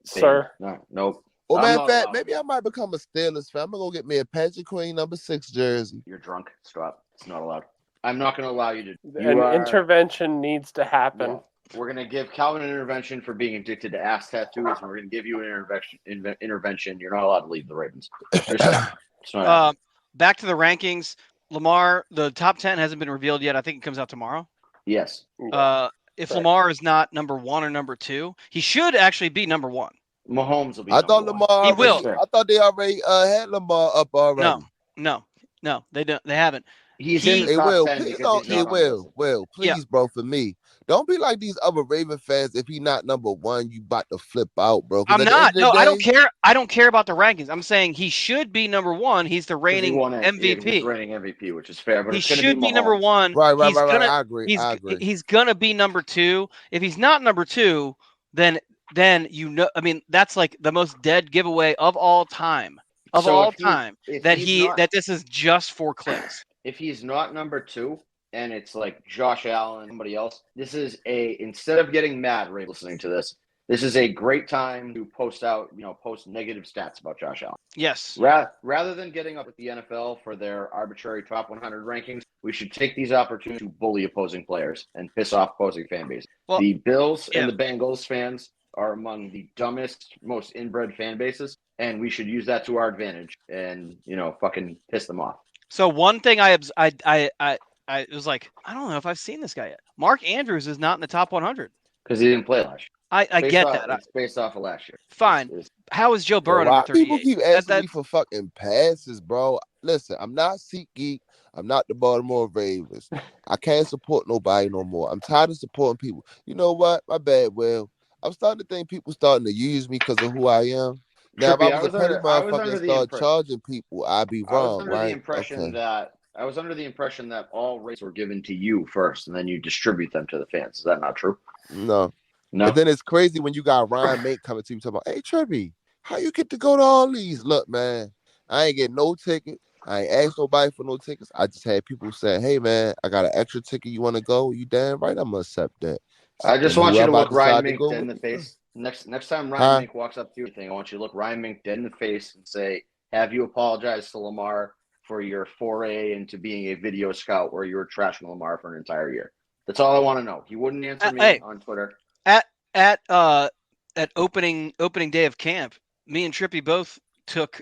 sir. Nope. Well, matter of fact, maybe I might become a Steelers fan. I'm gonna go get me a Patrick Queen number 6 jersey. You're drunk. Stop. It's not allowed. I'm not gonna allow you to. Intervention needs to happen. Yeah. We're gonna give Calvin an intervention for being addicted to ass tattoos, and we're gonna give you an intervention. You're not allowed to leave the Ravens. Back to the rankings. Lamar, the top 10 hasn't been revealed yet. I think it comes out tomorrow. Yes. If Lamar is not number 1 or number 2, he should actually be number 1. Mahomes will be. I thought Lamar. He will. I thought they already had Lamar up already. No, they don't. They haven't. He's in the top 10 please because don't. he's not Will, please, bro, for me. Don't be like these other Raven fans. If he not number 1, you about to flip out, bro. I'm not. No, I don't care. I don't care about the rankings. I'm saying he should be number 1. He's the reigning MVP. He's reigning MVP, which is fair. But he should be number 1. Right. I agree. He's gonna be number 2. If he's not number 2, then I mean, that's like the most dead giveaway of all time. That this is just for clicks. If he's not number 2 and it's like Josh Allen, somebody else, this is instead of getting mad, Ray, listening to this is a great time to post negative stats about Josh Allen. Yes. Rather than getting up with the NFL for their arbitrary top 100 rankings, we should take these opportunities to bully opposing players and piss off opposing fan base. Well, the Bills and the Bengals fans are among the dumbest, most inbred fan bases, and we should use that to our advantage and, fucking piss them off. So one thing I was like, I don't know if I've seen this guy yet. Mark Andrews is not in the top 100. Because he didn't play last year. I Based get off- that. It's based off of last year. Fine. How is Joe Burrow Why number people 38? keep asking me for fucking passes, bro? Listen, I'm not SeatGeek. I'm not the Baltimore Ravens. I can't support nobody no more. I'm tired of supporting people. You know what? My bad, Will. I'm starting to think people starting to use me because of who I am. Now, if Trippy, I was a petty motherfucker and started impression. charging people, I'd be I was wrong, under right? the impression that all rates were given to you first, and then you distribute them to the fans. Is that not true? No. No. And then it's crazy when you got Ryan Mate coming to you talking about, hey, Trippy, how you get to go to all these? Look, man, I ain't get no ticket. I ain't asked nobody for no tickets. I just had people saying, hey, man, I got an extra ticket. You want to go? You damn right I'm going to accept that. I just And want you to whoever I look Ryan decide to Mink go dead in with, the face. Next time Ryan Mink walks up to you, I want you to look Ryan Mink dead in the face and say, have you apologized to Lamar for your foray into being a video scout where you were trashing Lamar for an entire year? That's all I want to know. He wouldn't answer me on Twitter. At opening day of camp, me and Trippy both took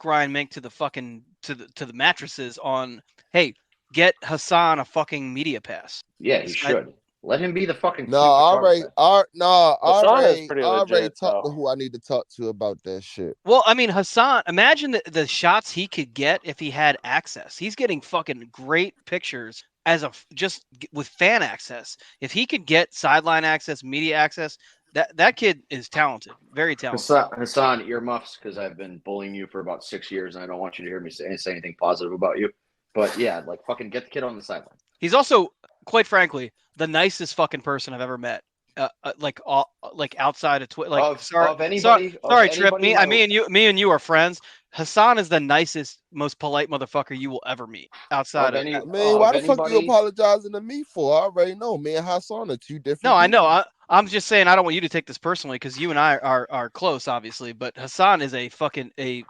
Ryan Mink to the fucking to the mattresses on, hey, get Hassan a fucking media pass. Yeah, he should. Let him be the fucking No, already talked though. to who I need to talk to about that shit. Well, I mean, Hassan, imagine the shots he could get if he had access. He's getting fucking great pictures just with fan access. If he could get sideline access, media access, that kid is talented, very talented. Hassan, earmuffs, because I've been bullying you for about 6 years, and I don't want you to hear me say anything positive about you. But yeah, like fucking get the kid on the sideline. He's also, quite frankly, the nicest fucking person I've ever met. Like outside of Twitter. Like, sorry, Trip. Me and you are friends. Hassan is the nicest, most polite motherfucker you will ever meet outside of. Why the fuck you apologizing to me for? I already know. Me and Hassan are two different. No, I know. I'm just saying I don't want you to take this personally because you and I are close, obviously. But Hassan is a fucking a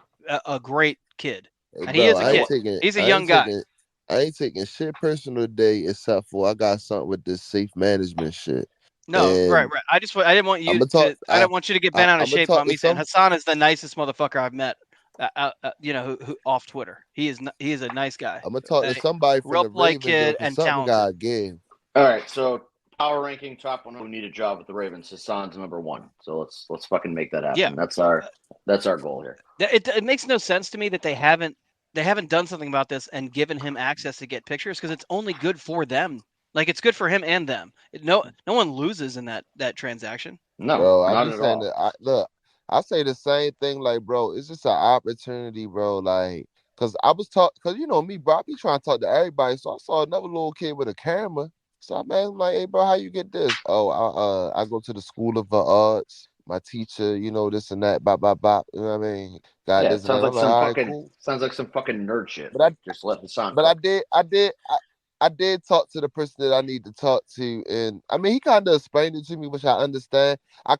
great kid, and he is a kid. He's a young guy. I ain't taking shit personal today except for I got something with this safe management shit. No, and right. I didn't want you I don't want you to get bent out of shape on me saying Hassan is the nicest motherfucker I've met. Who off Twitter. He is a nice guy. I'm gonna talk to somebody from the Ravens kid and talented. All right, so power ranking top 1 who need a job with the Ravens. Hassan's number 1. So let's fucking make that happen. Yeah. That's our goal here. It makes no sense to me that they haven't done something about this and given him access to get pictures because it's only good for them. Like, it's good for him and them. No one loses in that transaction. No, bro, not I'm just saying that. Look, I say the same thing. Like, bro, it's just an opportunity, bro. Like, cause I was cause you know me, bro. I be trying to talk to everybody. So I saw another little kid with a camera. So I'm asking like, hey, bro, how you get this? Oh, I go to the School of the Arts. My teacher, this and that, bop. You know what I mean? Got this. Sounds like cool. Sounds like some fucking nerd shit. But just let the song. But I did talk to the person that I need to talk to, and I mean, he kind of explained it to me, which I understand. I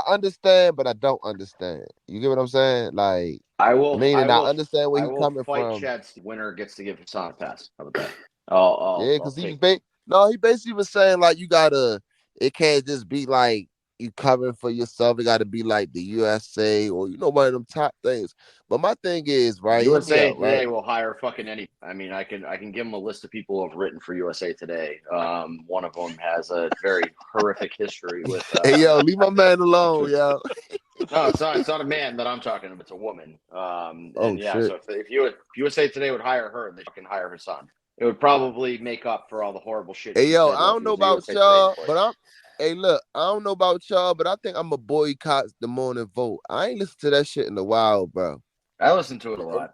understand, but I don't understand. You get what I'm saying? Like, I understand where he's coming from. Chad's winner gets to give Hassan a pass. How about that? Yeah, because he basically was saying like it can't just be like you covering for yourself. It got to be like the USA or one of them top things. But my thing is, right? USA Today will hire fucking any. I mean, I can give them a list of people who have written for USA Today. One of them has a very horrific history with. Hey yo, leave my man alone, yo. No, it's not a man that I'm talking about. It's a woman. Shit. So if USA Today would hire her, they can hire her son. It would probably make up for all the horrible shit. Hey yo, I don't know about y'all, but Hey, look, I don't know about y'all, but I think I'm a boycott the morning vote. I ain't listened to that shit in a while, bro. I listen to it a lot.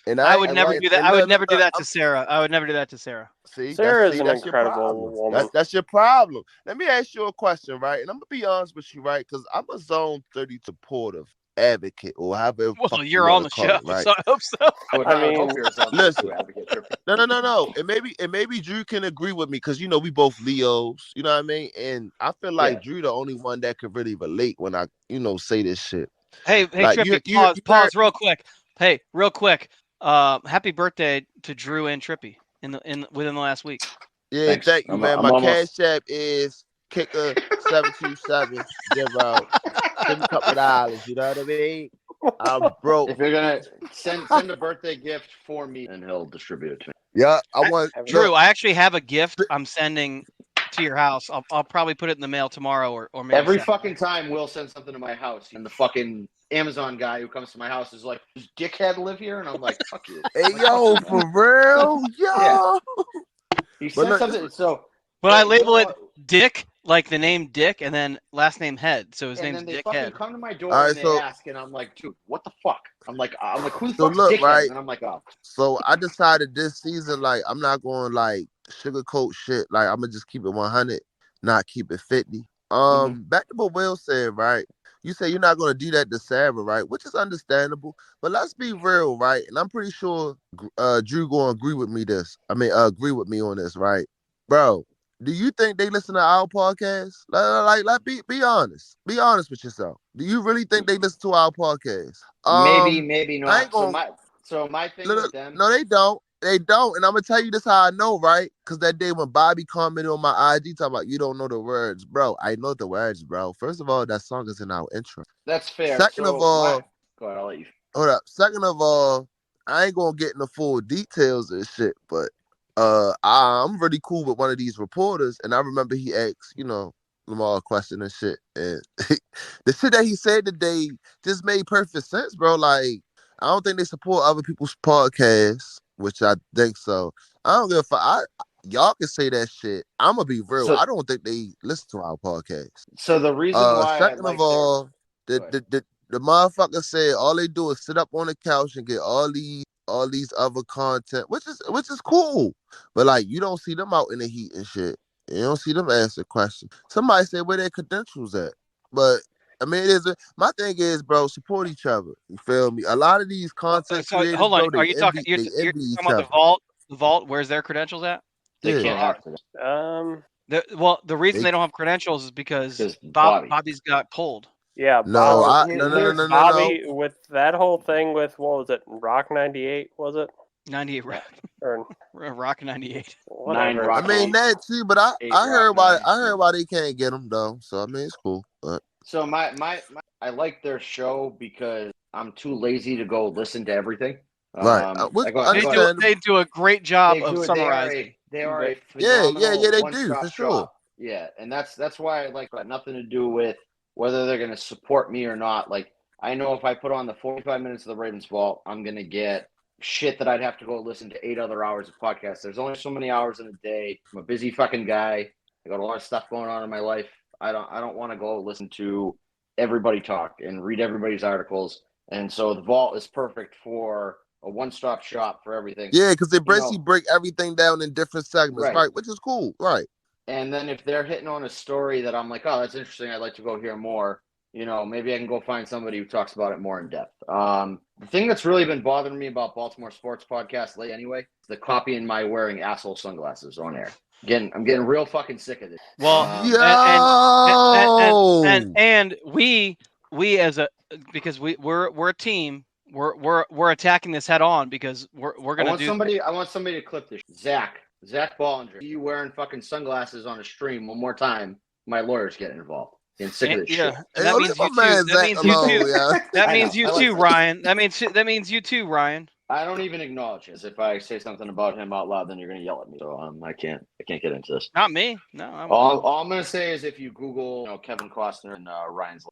And I would never do that. I would never do that to Sarah. I would never do that to Sarah. Sarah's an incredible woman. That's your problem. Let me ask you a question, right? And I'm gonna be honest with you, right? Because I'm a Zone 30 supportive advocate, or however. Well, you're on the show, right? so I hope so. Listen. No. And maybe Drew can agree with me because we both Leos. You know what I mean? And I feel like Drew the only one that could really relate when I say this shit. Hey, like, Trippy, pause real quick. Hey, real quick. Happy birthday to Drew and Trippy within the last week. Yeah, thanks. Thank you, man. My cash app is Kicker727. Give out $10 couple. You know what I mean? I'm broke. If you're gonna send a birthday gift for me, and he'll distribute it to me. Yeah, I want Drew. I actually have a gift I'm sending to your house. I'll probably put it in the mail tomorrow or maybe Every Saturday. fucking time Will sends something to my house, and the fucking Amazon guy who comes to my house is like, "Does dickhead live here?" And I'm like, "Fuck you." Hey, yo, for real? Yo. Yeah. He But sent no, something. So, But I Will- label it Dick, like the name Dick, and then last name Head. So his and name's then they Dick fucking Head. come to my door All right, and they so- ask, and I'm like, "Dude, what the fuck?" I'm like, "Who the So fuck's look, dickhead?" right. And I'm like, "Oh." So I decided this season, like, I'm not going to like sugarcoat shit. Like, I'm gonna just keep it 100, not keep it 50. Back to what Will said, right? You say you're not gonna do that to Sarah, right? Which is understandable. But let's be real, right? And I'm pretty sure Drew gonna agree with me agree with me on this, right? Bro, do you think they listen to our podcast? Like be honest. Be honest with yourself. Do you really think they listen to our podcast? Maybe I not. ain't gonna, So my thing with them. no, they don't. They don't. And I'm gonna tell you this how I know, right? Because that day when Bobby commented on my IG talking about you don't know the words, bro. I know the words, bro. First of all, that song is in our intro. That's fair. Second of all, go ahead, I'll let you. hold up. Second of all, I ain't gonna get in the full details and shit, but I'm really cool with one of these reporters, and I remember he asked, Lamar a question and shit, and the shit that he said today just made perfect sense, bro. Like, I don't think they support other people's podcasts, which I think so. I don't give a fuck. Y'all can say that shit. I'm gonna be real. I don't think they listen to our podcast. So the reason why, second of all, the motherfucker said all they do is sit up on the couch and get all these other content, which is cool. But like, you don't see them out in the heat and shit. You don't see them answer questions. Somebody said where their credentials at, but I mean, my thing is, bro, support each other. You feel me? A lot of these content creators, hold on. bro, are you talking? You're talking about the Vault? The Vault. Where's their credentials at? They can't have the reason they don't have credentials is because Bobby's got pulled. Yeah, no, Bobby with that whole thing with what was it? Rock 98 was it? 98 Rock or Rock 98. Whatever. I mean that too, but I heard why they can't get them though. So I mean it's cool. But so my I like their show because I'm too lazy to go listen to everything. Right. They do a great job of summarizing. They are a yeah, they one-stop do for sure. shop. Yeah, and that's why I like that. Nothing to do with whether they're going to support me or not. Like, I know if I put on the 45 minutes of the Ravens Vault, I'm going to get shit that I'd have to go listen to 8 other hours of podcasts. There's only so many hours in a day. I'm a busy fucking guy. I got a lot of stuff going on in my life. I don't want to go listen to everybody talk and read everybody's articles. And so the Vault is perfect for a one-stop shop for everything. Yeah, because they basically break everything down in different segments, right? Which is cool, right? And then if they're hitting on a story that I'm like, oh, that's interesting, I'd like to go hear more, maybe I can go find somebody who talks about it more in depth. The thing that's really been bothering me about Baltimore sports podcasts lately anyway, is the copying my wearing asshole sunglasses on air. I'm getting real fucking sick of this. Well, and we as because we're a team, we're attacking this head on because we're gonna I want somebody to clip this. Zach Bollinger, you wearing fucking sunglasses on a stream one more time, my lawyers get involved. I'm sick of this shit. That means you too. That means you too, Ryan. That means you too, Ryan. I don't even acknowledge it. If I say something about him out loud, then you're gonna yell at me. So I can't get into this. Not me. No. All I'm gonna say is if you Google Kevin Costner and Ryan's,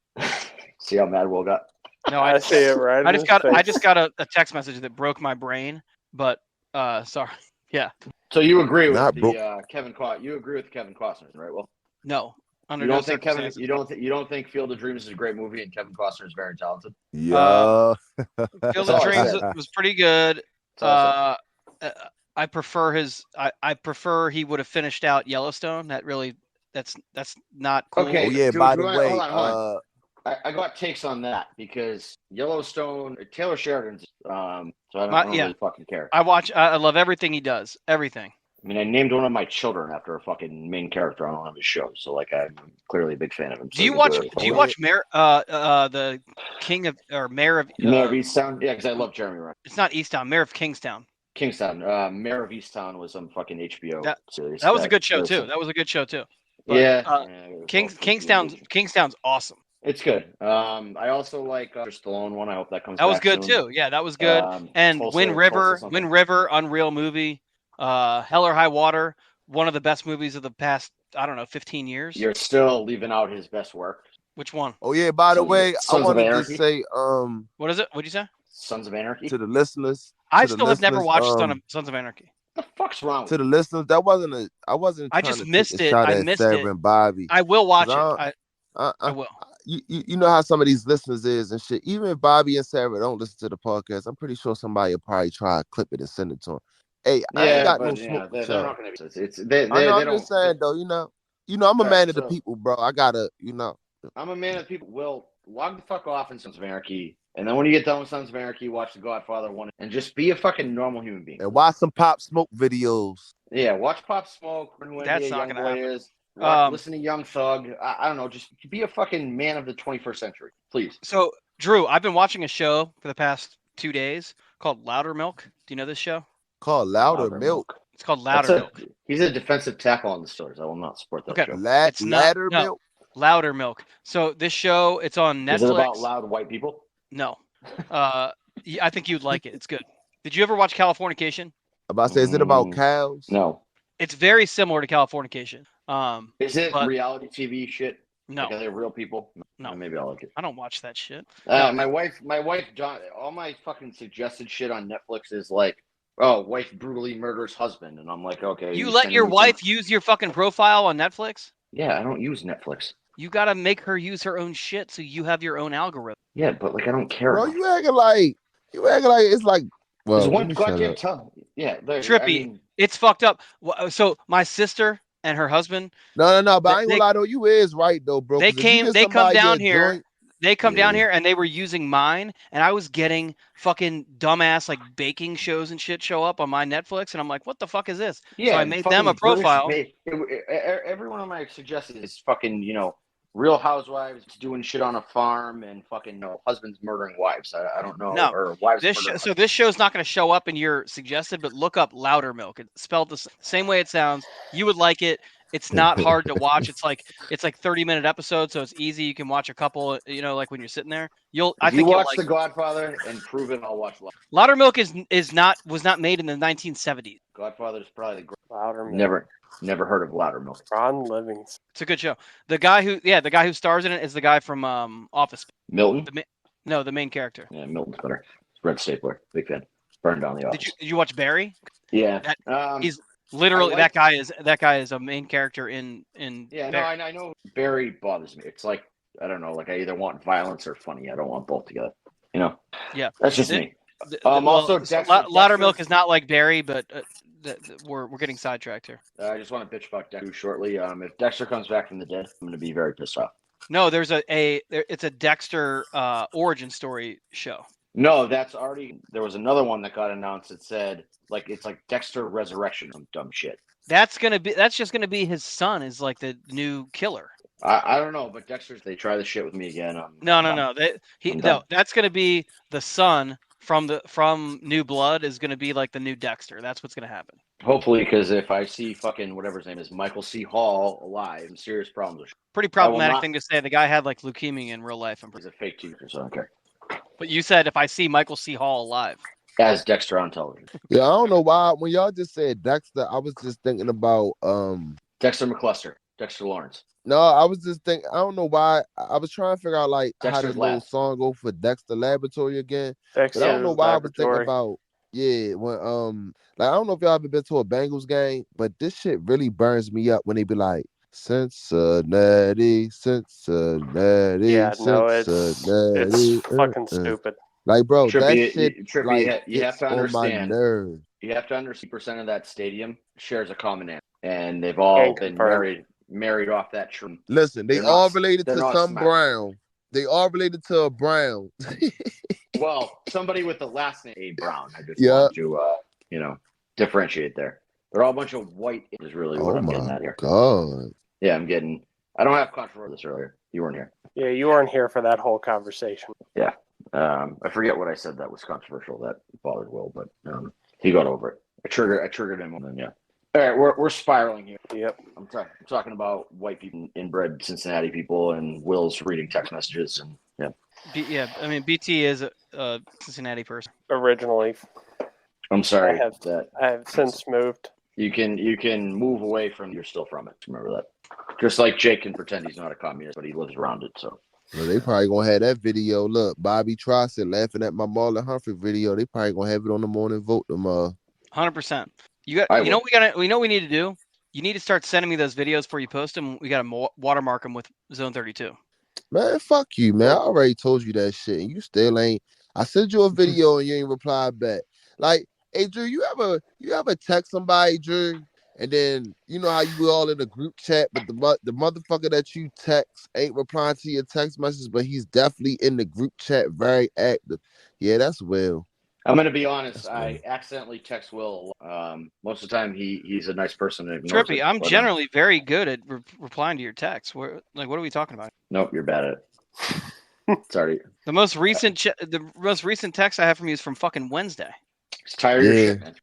see how mad Will got. No, I see it right. I just got a text message that broke my brain, but sorry. Yeah. So you agree with Kevin Costner? You agree with Kevin Costner, right? Well, no. You don't think you don't think Field of Dreams is a great movie and Kevin Costner is very talented? Yeah. Field of Dreams was pretty good. I prefer I prefer he would have finished out Yellowstone. That's not cool. Okay. Oh yeah. By the way, hold on. I got takes on that because Yellowstone, Taylor Sheridan's. So I don't really fucking care. I love everything he does. Everything. I mean, I named one of my children after a fucking main character on one of his shows, so like I'm clearly a big fan of him. Do you watch Mayor the King of or Mayor of Easttown? Yeah, because I love Jeremy Renner. It's not Easttown, Mayor of Kingstown. Mayor of Easttown was some fucking HBO series. That was a good show too. But, yeah. Kingstown's awesome. It's good. I also like Stallone one. I hope that comes. That was back good soon. too. Yeah, that was good. And Wind River, unreal movie. Hell or High Water, one of the best movies of the past I don't know, 15 years. You're still leaving out his best work. Which one? Oh yeah, by the way, I Sons of wanted to Anarchy. say What is it? What'd you say? Sons of Anarchy. to the listeners. I to the still have never listeners, watched Sons of Anarchy. What the fuck's wrong with To the you? listeners, that wasn't a. I wasn't I trying just to missed take a it. shot I at missed Sarah it. and Bobby. I will watch I it. I will. You know how some of these listeners is and shit. Even if Bobby and Sarah don't listen to the podcast, I'm pretty sure somebody will probably try to clip it and send it to them. Hey, I ain't got no smoke with they're y'all. not going to be. They I know. I'm don't. just saying though. You know, I'm a All man right, of the so- people, bro. I gotta, I'm a man of people. Will log the fuck off in Sons of Anarchy, and then when you get done with Sons of Anarchy, watch The Godfather 1, and just be a fucking normal human being. and watch some Pop Smoke videos. Yeah, watch Pop Smoke. Learn who That's NBA not Young gonna Boy happen. is. Listen to Young Thug. I don't know. Just be a fucking man of the 21st century, please. So, Drew, I've been watching a show for the past 2 days called Louder Milk. Do you know this show? Called Louder Milk. It's called Louder Milk. He's a defensive tackle on the Steelers. I will not support that Okay. show. It's not- Ladder no. Milk. Louder Milk. So this show, it's on Netflix. Is it about loud white people? No. I think you'd like it. It's good. Did you ever watch Californication? I'm about to say, is it about cows? No. It's very similar to Californication. Is it but- reality TV shit? No. Like, are they real people? No. Maybe I'll like it. I don't watch that shit. My wife, John, all my fucking suggested shit on Netflix is like, oh, wife brutally murders husband, and I'm like, okay. You you're let sending your me wife some- use your fucking profile on Netflix? Yeah, I don't use Netflix. You gotta make her use her own shit so you have your own algorithm. Yeah, but like I don't care. Bro, enough. you acting like it's like. Well, There's let one me shut goddamn up. time. Yeah, Trippy. It's fucked up. So my sister and her husband, No, but I ain't They- gonna lie though. You is right though, bro. they 'cause if you get come somebody down a here. joint- They come down Yeah. here and they were using mine, and I was getting fucking dumbass like baking shows and shit show up on my Netflix, and I'm like, what the fuck is this? Yeah, so I made them a profile. Every one of my suggestions is fucking, Real Housewives doing shit on a farm and fucking husbands murdering wives. I don't know. No, or wives. So this show's not going to show up in your suggested, but look up Louder Milk. It's spelled the same way it sounds. You would like it. It's not hard to watch. It's like 30-minute episodes, so it's easy. You can watch a couple. Like when you're sitting there. I think you you'll watch like The Godfather and prove it. I'll watch Louder Milk was not made in the 1970s. Godfather is probably the Louder Milk. Never heard of Louder Milk. Ron Livingston. It's a good show. The guy who stars in it is the guy from Office. Milton. The main character. Yeah, Milton's better. Red Stapler, big fan. Burned down the office. Did you watch Barry? Yeah. He's literally that guy is a main character in. Yeah, Barry. no, I know Barry bothers me. It's like I don't know, like I either want violence or funny. I don't want both together. Yeah, that's just me. Also, Dexter, Louder Milk is not like Barry, but we're getting sidetracked here. I just want to bitch about Dexter shortly. If Dexter comes back from the dead, I'm going to be very pissed off. No, there's it's a Dexter origin story show. No, that's already. There was another one that got announced. It said it's like Dexter Resurrection. Some dumb shit. That's just gonna be his son is like the new killer. I don't know, but Dexter's. They try the shit with me again. No. That's gonna be the son from New Blood is gonna be like the new Dexter. That's what's gonna happen. Hopefully, because if I see fucking whatever his name is, Michael C. Hall alive, and serious problems with. Pretty problematic thing to say. The guy had like leukemia in real life. He's a fake teacher, so I don't care. But you said if I see Michael C. Hall alive. As Dexter on television. Yeah, I don't know why. When y'all just said Dexter, I was just thinking about Dexter McCluster, Dexter Lawrence. No, I was just thinking. I don't know why. I was trying to figure out like how Dexter's the little Lab. song go for Dexter Laboratory again. Dexter But I don't know why Laboratory. I was thinking about when like I don't know if y'all ever been to a Bengals game, but this shit really burns me up when they be like Cincinnati. Yeah, no, it's fucking stupid. Like, bro, Trippy, that shit you have gets to on my understand. nerves. You have to understand. % of that stadium shares a common name, and they've all been married off that tree. Listen, they They're all not- related they're to not some smart. Brown. They all related to a Brown. Well, somebody with the last name A. Brown. I just Yeah. want to, differentiate there. They're all a bunch of white. Is really what Oh I'm getting my at here. god. Yeah, I don't have controversy this earlier. You weren't here. Yeah, you weren't here for that whole conversation. Yeah. I forget what I said that was controversial that bothered Will, but he got over it. I triggered him, and then yeah. All right, we're spiraling here. Yep. I'm talking about white people, inbred Cincinnati people, and Will's reading text messages, and yeah. I mean BT is a Cincinnati person. Originally, I'm sorry I have since moved. you can move away from. You're still from it. Remember that. Just like Jake can pretend he's not a communist, but he lives around it. So. Well, they probably gonna have that video. Look, Bobby Trossett laughing at my Marlon Humphrey video. They probably gonna have it on the morning vote tomorrow. 100%. You know what we need to do? You need to start sending me those videos before you post them. We got to watermark them with Zone 32. Man, fuck you, man. I already told you that shit, and you still ain't. I sent you a video and you ain't replied back. Like, hey, Drew, you ever text somebody, Drew, and then you know how you all in a group chat, but the motherfucker that you text ain't replying to your text message, but he's definitely in the group chat, very active. Yeah, that's Will. I'm gonna be honest. I accidentally text Will. Most of the time, he's a nice person. And Trippy, I'm generally very good at replying to your texts. What are we talking about? Nope, you're bad at it. Sorry. The most recent text I have from you is from fucking Wednesday. It's tired of your shit, man.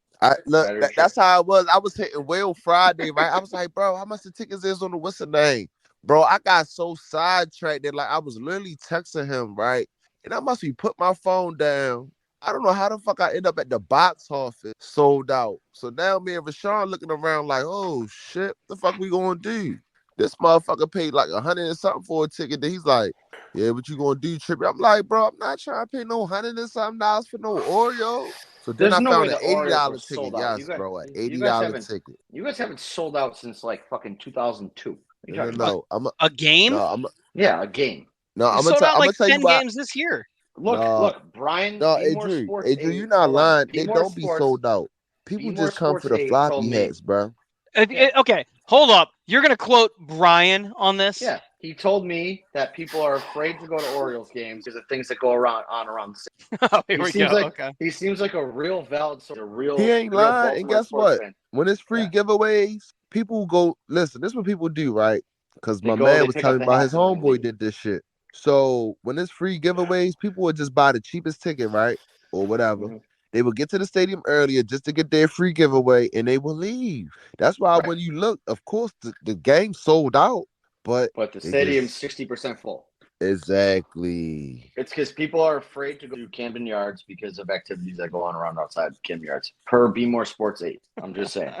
That's how I was. I was hitting Will Friday, right? I was like, bro, how much the tickets is on the what's the name? Bro, I got so sidetracked that like I was literally texting him, right? And I must be put my phone down. I don't know how the fuck I end up at the box office sold out. So now me and Rashawn looking around like, oh shit, the fuck we gonna do? This motherfucker paid like $100 and something for a ticket. Then he's like, yeah, what you gonna do, Trippy? I'm like, bro, I'm not trying to pay no $100 and something for no Oreo. So then I found an $80 ticket. Yes, bro, an $80 ticket. You guys haven't sold out since like fucking 2002. No, a game? Yeah, a game. No, I'm sold out like 10 why. games this year. Look, Brian. No, Adrian, you're not lying. They don't be sold out. People just come for the floppy hats, bro. Okay, hold up. You're gonna quote Brian on this? Yeah, he told me that people are afraid to go to Orioles games because of things that go around the city. Oh, here we go. Okay. He seems like a real valid sort of real. He ain't lying. And guess what? Fan. When it's free giveaways, people go listen. This is what people do, right? Because my man was telling me about his homeboy did this shit. So when it's free giveaways, people would just buy the cheapest ticket, right? Or whatever. Mm-hmm. They will get to the stadium earlier just to get their free giveaway, and they will leave. That's why when you look, of course, the game sold out, but the stadium's 60% full. Exactly. It's because people are afraid to go to Camden Yards because of activities that go on around outside Camden Yards. Per Be More Sports 8. I'm just saying.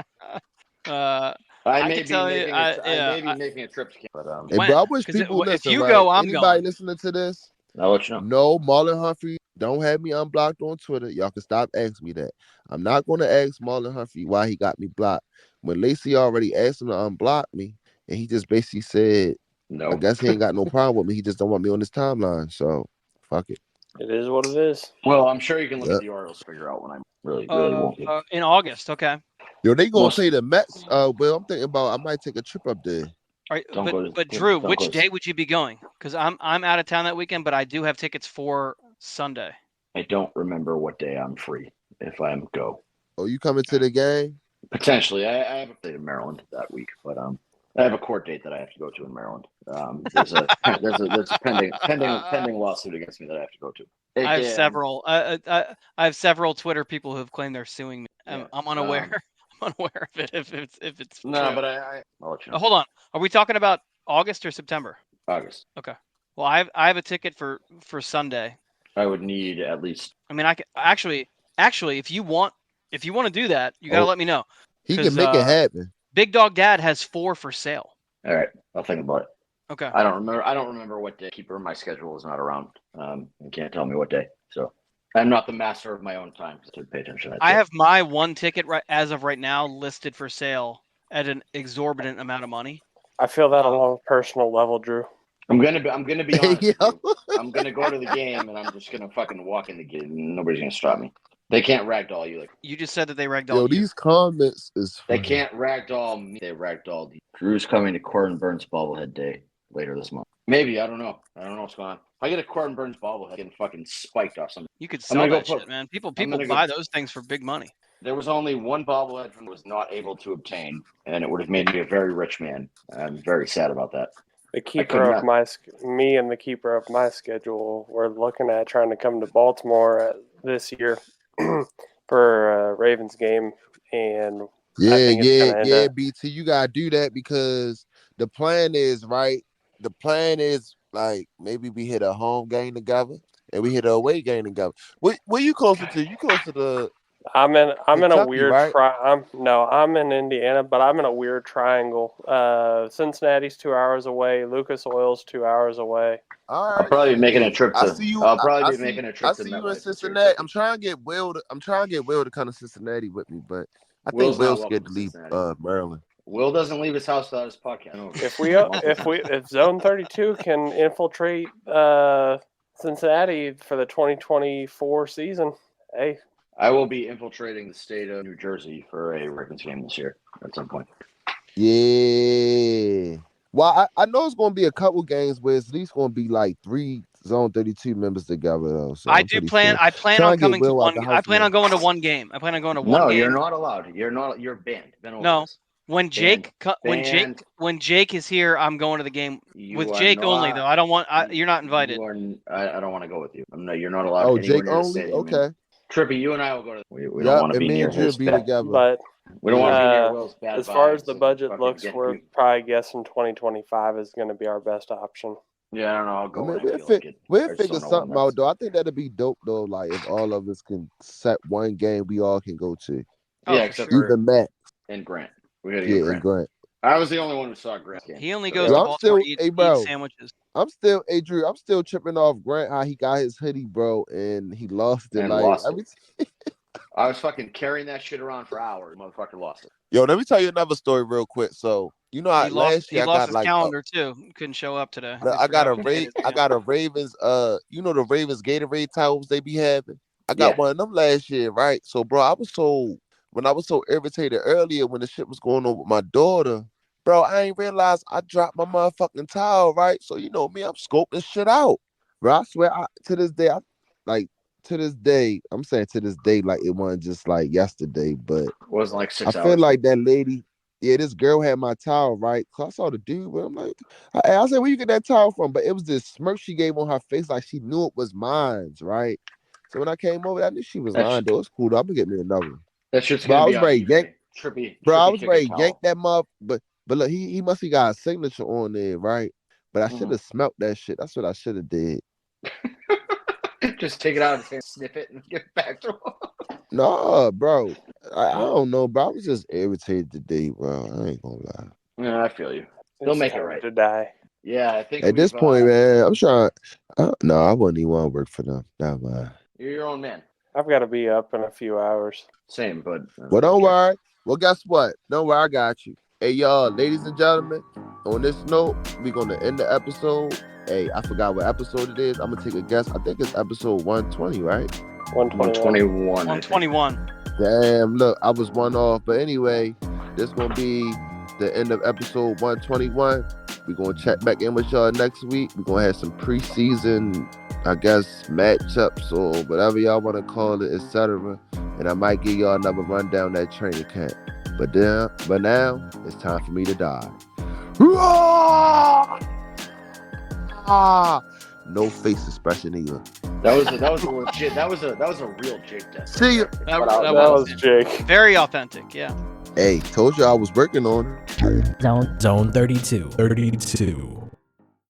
I may be making a trip to Camden. But, hey, bro, I wish people listen. If you go, I'm Anybody going. Listening to this? I'll let you know. No, Marlon Humphrey, don't have me unblocked on Twitter. Y'all can stop asking me that. I'm not going to ask Marlon Humphrey why he got me blocked. When Lacey already asked him to unblock me, and he just basically said, no. I guess he ain't got no problem with me. He just don't want me on his timeline. So, fuck it. It is what it is. Well, I'm sure you can look at the Orioles to figure out when I'm really won't be. In August, okay. Yo, they gonna play the Mets. Well, I'm thinking about I might take a trip up there. All right, but Drew, which day would you be going? Because I'm out of town that weekend, but I do have tickets for Sunday. I don't remember what day I'm free if I go. Oh, you coming to the game? Potentially. I have a date in Maryland that week, but I have a court date that I have to go to in Maryland. There's a pending lawsuit against me that I have to go to. I have several. I have several Twitter people who have claimed they're suing me. I'm unaware. I'm unaware of it if it's no, true. but I'll let you know. Hold on. Are we talking about August or September? August. Okay. Well, I have a ticket for Sunday. I would need at least. I mean, I can actually, if you want to do that, you gotta let me know. He can make it happen. Big Dog Dad has 4 for sale. All right, I'll think about it. Okay. I don't remember what day. Keeper in my schedule is not around. You can't tell me what day. So I'm not the master of my own time to pay attention. I have my one ticket as of right now listed for sale at an exorbitant amount of money. I feel that on a personal level, Drew. I'm gonna be honest. I'm gonna go to the game and I'm just gonna fucking walk in the game. And nobody's gonna stop me. They can't ragdoll you. Like you just said that they ragdoll you. These comments is funny. They can't ragdoll me. They ragdoll you. Drew's coming to Corbin Burns bobblehead day later this month. Maybe, I don't know. I don't know what's going on. If I get a Corbin Burns bobblehead getting fucking spiked off something. You could sell that shit, man. People buy those things for big money. There was only one bobblehead I was not able to obtain, and it would have made me a very rich man. I'm very sad about that. Me and the keeper of my schedule were looking at trying to come to Baltimore this year for a Ravens game, and yeah, BT, you gotta do that because the plan is right. The plan is like maybe we hit a home game together and we hit a away game together. Where you closer to? You closer to I'm in a Kentucky, weird right? I'm in Indiana, but I'm in a weird triangle. Cincinnati's 2 hours away. Lucas Oil's 2 hours away. All I'll right. probably be making a trip I to. see you. I'll probably I be making a I trip to see you in MetLife this year. Cincinnati. I'm trying to get Will. I'm trying to get Will to come to Cincinnati with me, but I Will's think not Will's welcome scared to to leave Cincinnati. Maryland. Will doesn't leave his house without his podcast. If Zone 32 can infiltrate Cincinnati for the 2024 season, hey. I will be infiltrating the state of New Jersey for a Ravens game this year at some point. Yeah. Well, I know it's going to be a couple games where it's at least going to be like 3 Zone 32 members together though. So I plan on coming to one. I plan on going to one game. I plan on going to one game. No, you're not allowed. You're banned. No. When Jake is here, I'm going to the game with Jake only though. I don't want. You're not invited. I don't want to go with you. You're not allowed. Oh, anywhere Jake near the only. stadium, Okay. man. Trippy, you and I will go to. We don't want to be me near and Drew his be bad. together. But we don't want to be near Will's bad. As far as the vibes budget and looks, fucking we're probably guessing 2025 is going to be our best option. Yeah, I don't know. I'll go. We'll figure something out though. I think that'd be dope though. Like if all of us can set one game we all can go to. Yeah, except for even Matt and Grant. We gotta get and Grant. I was the only one who saw Grant. He only goes to Baltimore to eat sandwiches. I'm still tripping off Grant how he got his hoodie, bro, and he lost it. I was fucking carrying that shit around for hours. Motherfucker lost it. Yo, let me tell you another story real quick. So you know, he lost his calendar too. Couldn't show up today. I got a Ravens. You know the Ravens Gatorade towels they be having. I got one of them last year, right? So, bro, I was so irritated earlier when the shit was going on with my daughter. Bro, I ain't realized I dropped my motherfucking towel, right? So, you know me, I'm scoping shit out. Bro, I swear, to this day, I'm saying to this day, like it wasn't just like yesterday, but it wasn't like 6 hours. I feel like that lady, this girl had my towel, right? Cause I saw the dude, but I'm like, I said, where you get that towel from? But it was this smirk she gave on her face, like she knew it was mine, right? So when I came over, I knew she was lying, though. It's cool, though. I'm gonna get me another one. That shit's gonna be Trippy. Bro, I was ready to yank that mother, but look, he must have got a signature on there, right? But I should have smelt that shit. That's what I should have did. Just take it out and sniff it and get back to him. No, bro. I don't know, bro. I was just irritated today, bro. I ain't gonna lie. Yeah, I feel you. They'll make it right. To die. Yeah, I think at this point, man, I'm trying. No, I wouldn't even want to work for them. Never mind. You're your own man. I've got to be up in a few hours. Same, but. Well, don't worry. Well, guess what? Don't worry, I got you. Hey, y'all, ladies and gentlemen, on this note, we're going to end the episode. Hey, I forgot what episode it is. I'm going to take a guess. I think it's episode 120, right? 121. 121. Damn, look, I was one off. But anyway, this is going to be the end of episode 121. We're going to check back in with y'all next week. We're going to have some preseason, I guess, matchups or whatever y'all want to call it, etc. And I might give y'all another rundown that training camp. But now, it's time for me to die. No face expression either. That was a legit. That was a real Jake death. See you. That was Jake. Very authentic. Yeah. Hey, told you I was working on it. Zone 32.